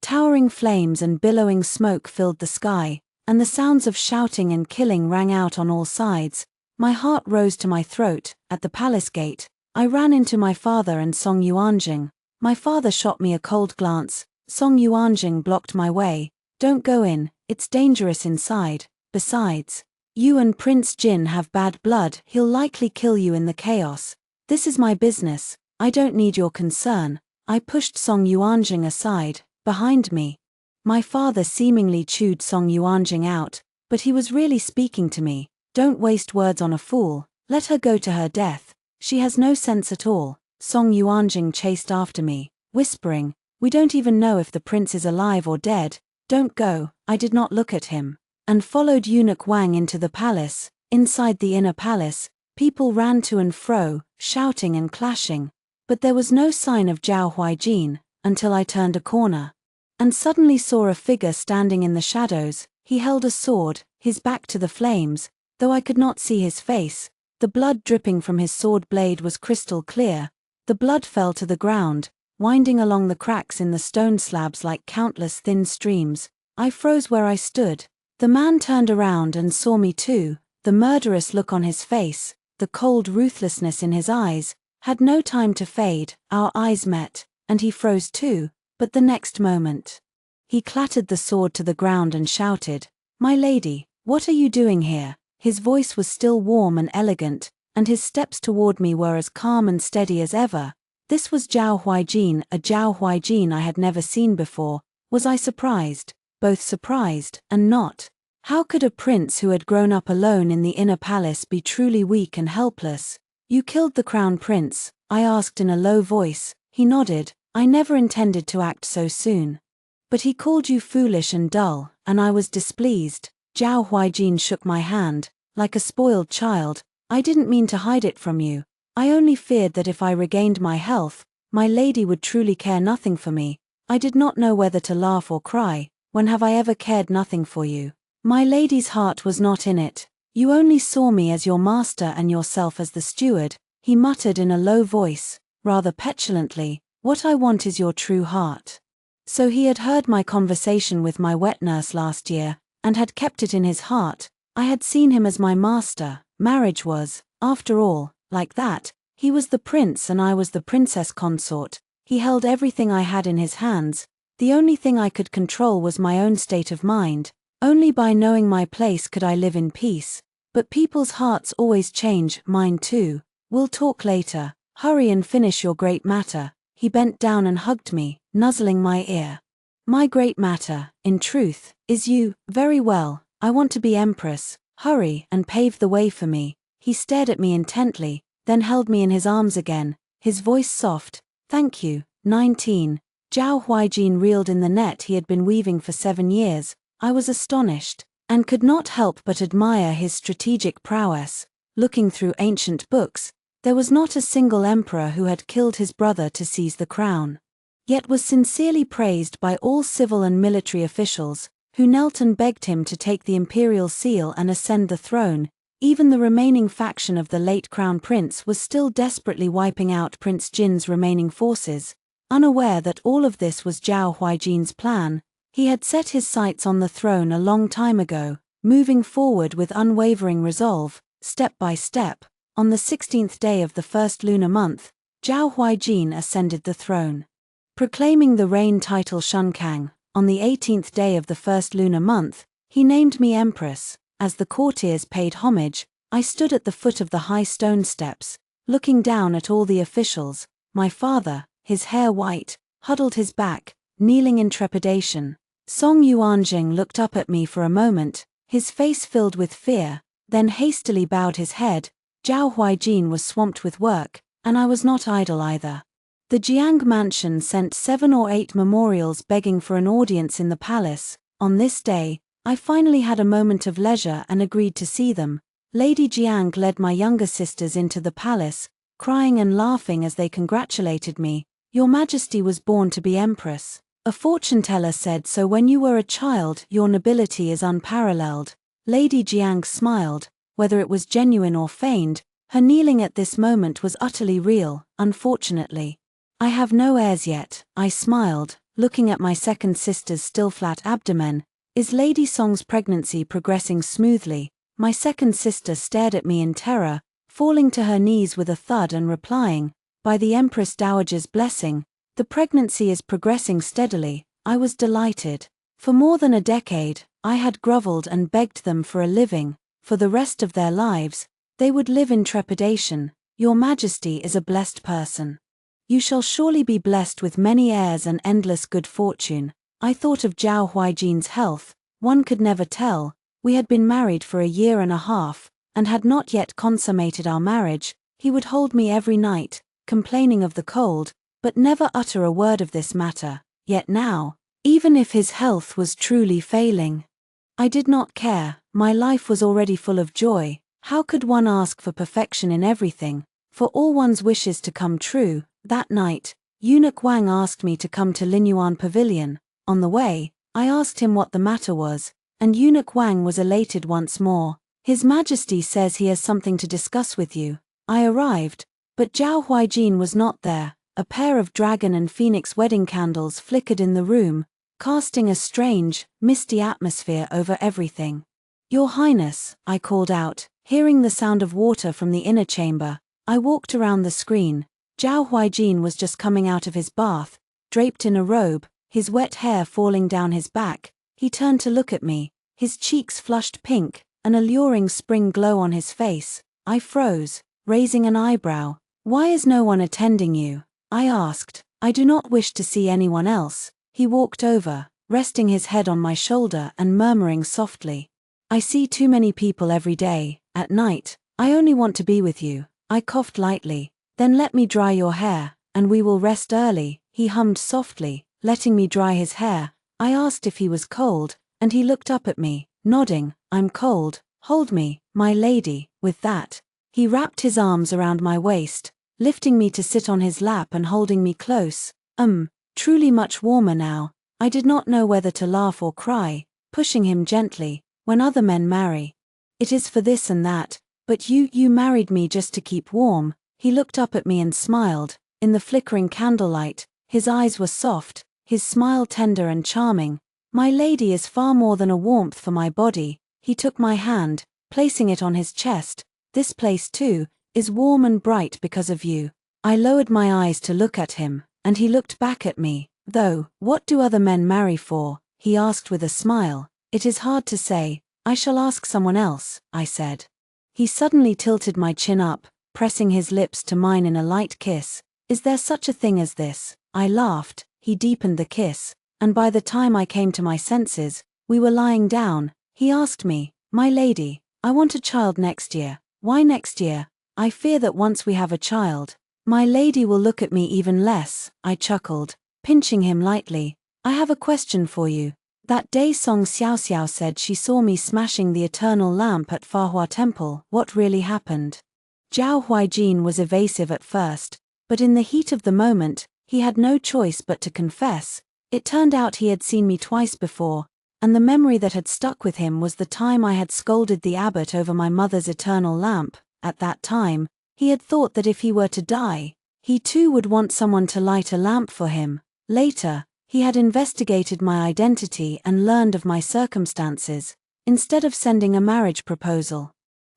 Towering flames and billowing smoke filled the sky, and the sounds of shouting and killing rang out on all sides. My heart rose to my throat. At the palace gate, I ran into my father and Song Yuanjing. My father shot me a cold glance. Song Yuanjing blocked my way. "Don't go in, it's dangerous inside. Besides, you and Prince Jin have bad blood, he'll likely kill you in the chaos. This is my business, I don't need your concern." I pushed Song Yuanjing aside. Behind me, my father seemingly chewed Song Yuanjing out, but he was really speaking to me. "Don't waste words on a fool, let her go to her death. She has no sense at all." Song Yuanjing chased after me, whispering, "We don't even know if the prince is alive or dead. Don't go." I did not look at him, and followed Eunuch Wang into the palace. Inside the inner palace, people ran to and fro, shouting and clashing, but there was no sign of Zhao Huijin, until I turned a corner, and suddenly saw a figure standing in the shadows. He held a sword, his back to the flames, though I could not see his face. The blood dripping from his sword blade was crystal clear. The blood fell to the ground, winding along the cracks in the stone slabs like countless thin streams. I froze where I stood. The man turned around and saw me too. The murderous look on his face, the cold ruthlessness in his eyes, had no time to fade. Our eyes met, and he froze too, but the next moment, he clattered the sword to the ground and shouted, "My lady, what are you doing here?" His voice was still warm and elegant, and his steps toward me were as calm and steady as ever. This was Zhao Huijin, a Zhao Huijin I had never seen before. Was I surprised? Both surprised and not. How could a prince who had grown up alone in the inner palace be truly weak and helpless? "You killed the crown prince?" I asked in a low voice. He nodded. "I never intended to act so soon. But he called you foolish and dull, and I was displeased." Zhao Huijin shook my hand, like a spoiled child. "I didn't mean to hide it from you. I only feared that if I regained my health, my lady would truly care nothing for me. I did not know whether to laugh or cry. When have I ever cared nothing for you? My lady's heart was not in it. You only saw me as your master and yourself as the steward." He muttered in a low voice, rather petulantly, "What I want is your true heart." So he had heard my conversation with my wet nurse last year, and had kept it in his heart. I had seen him as my master. Marriage was, after all, like that. He was the prince and I was the princess consort. He held everything I had in his hands. The only thing I could control was my own state of mind. Only by knowing my place could I live in peace. But people's hearts always change, mine too. "We'll talk later. Hurry and finish your great matter." He bent down and hugged me, nuzzling my ear. "My great matter, in truth, is you. Very well, I want to be empress. Hurry and pave the way for me." He stared at me intently, then held me in his arms again, his voice soft. Thank you. 19. Zhao Huijin reeled in the net he had been weaving for 7 years. I was astonished, and could not help but admire his strategic prowess. Looking through ancient books, there was not a single emperor who had killed his brother to seize the crown, yet was sincerely praised by all civil and military officials, who knelt and begged him to take the imperial seal and ascend the throne. Even the remaining faction of the late crown prince was still desperately wiping out Prince Jin's remaining forces. Unaware that all of this was Zhao Huijin's plan, he had set his sights on the throne a long time ago, moving forward with unwavering resolve, step by step. On the 16th day of the first lunar month, Zhao Huijin ascended the throne. Proclaiming the reign title Xunkang, on the 18th day of the first lunar month, he named me empress. As the courtiers paid homage, I stood at the foot of the high stone steps, looking down at all the officials. My father, his hair white, huddled his back, kneeling in trepidation. Song Yuanjing looked up at me for a moment, his face filled with fear, then hastily bowed his head. Zhao Huijin was swamped with work, and I was not idle either. The Jiang mansion sent 7 or 8 memorials begging for an audience in the palace. On this day, I finally had a moment of leisure and agreed to see them. Lady Jiang led my younger sisters into the palace, crying and laughing as they congratulated me. Your Majesty was born to be empress. A fortune-teller said so when you were a child. Your nobility is unparalleled. Lady Jiang smiled, whether it was genuine or feigned. Her kneeling at this moment was utterly real, unfortunately. I have no heirs yet, I smiled, looking at my second sister's still flat abdomen. Is Lady Song's pregnancy progressing smoothly? My second sister stared at me in terror, falling to her knees with a thud and replying, by the Empress Dowager's blessing, the pregnancy is progressing steadily. I was delighted. For more than a decade, I had groveled and begged them for a living. For the rest of their lives, they would live in trepidation. Your Majesty is a blessed person. You shall surely be blessed with many heirs and endless good fortune. I thought of Zhao Huijin's health. One could never tell. We had been married for a year and a half, and had not yet consummated our marriage. He would hold me every night, complaining of the cold, but never utter a word of this matter. Yet now, even if his health was truly failing, I did not care. My life was already full of joy. How could one ask for perfection in everything, for all one's wishes to come true? That night, Eunuch Wang asked me to come to Linyuan Pavilion. On the way, I asked him what the matter was, and Eunuch Wang was elated once more. His Majesty says he has something to discuss with you. I arrived, but Zhao Huijin was not there. A pair of dragon and phoenix wedding candles flickered in the room, casting a strange, misty atmosphere over everything. Your Highness, I called out, hearing the sound of water from the inner chamber. I walked around the screen. Zhao Huijin was just coming out of his bath, draped in a robe, his wet hair falling down his back. He turned to look at me, his cheeks flushed pink, an alluring spring glow on his face. I froze, raising an eyebrow. Why is no one attending you? I asked. I do not wish to see anyone else. He walked over, resting his head on my shoulder and murmuring softly. I see too many people every day. At night, I only want to be with you. I coughed lightly. Then let me dry your hair, and we will rest early. He hummed softly, letting me dry his hair. I asked if he was cold, and he looked up at me, nodding. I'm cold. Hold me, my lady. With that, he wrapped his arms around my waist, lifting me to sit on his lap and holding me close. Truly much warmer now. I did not know whether to laugh or cry, pushing him gently. When other men marry, it is for this and that, but you married me just to keep warm. He looked up at me and smiled. In the flickering candlelight, his eyes were soft, his smile tender and charming. My lady is far more than a warmth for my body. He took my hand, placing it on his chest. This place too is warm and bright because of you. I lowered my eyes to look at him, and he looked back at me. Though, what do other men marry for? He asked with a smile. It is hard to say. I shall ask someone else, I said. He suddenly tilted my chin up, pressing his lips to mine in a light kiss. Is there such a thing as this? I laughed. He deepened the kiss, and by the time I came to my senses, we were lying down. He asked me, my lady, I want a child next year. Why next year? I fear that once we have a child, my lady will look at me even less, I chuckled, pinching him lightly. I have a question for you. That day Song Xiaoxiao said she saw me smashing the eternal lamp at Fahua Temple. What really happened? Zhao Huijin was evasive at first, but in the heat of the moment, he had no choice but to confess. It turned out he had seen me twice before, and the memory that had stuck with him was the time I had scolded the abbot over my mother's eternal lamp. At that time, he had thought that if he were to die, he too would want someone to light a lamp for him. Later, he had investigated my identity and learned of my circumstances. Instead of sending a marriage proposal,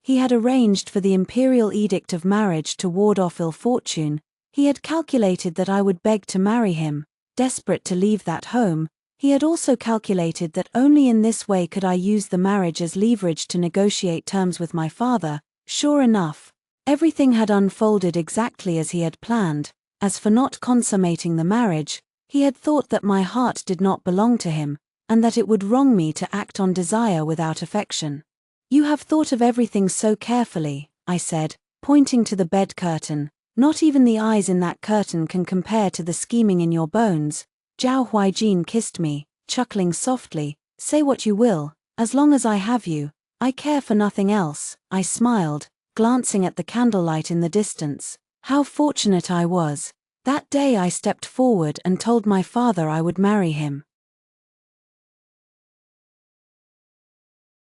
he had arranged for the imperial edict of marriage to ward off ill fortune. He had calculated that I would beg to marry him. Desperate to leave that home, he had also calculated that only in this way could I use the marriage as leverage to negotiate terms with my father. Sure enough, everything had unfolded exactly as he had planned. As for not consummating the marriage, he had thought that my heart did not belong to him, and that it would wrong me to act on desire without affection. You have thought of everything so carefully, I said, pointing to the bed curtain. Not even the eyes in that curtain can compare to the scheming in your bones. Zhao Huijin kissed me, chuckling softly. Say what you will, as long as I have you, I care for nothing else. I smiled, glancing at the candlelight in the distance. How fortunate I was. That day I stepped forward and told my father I would marry him.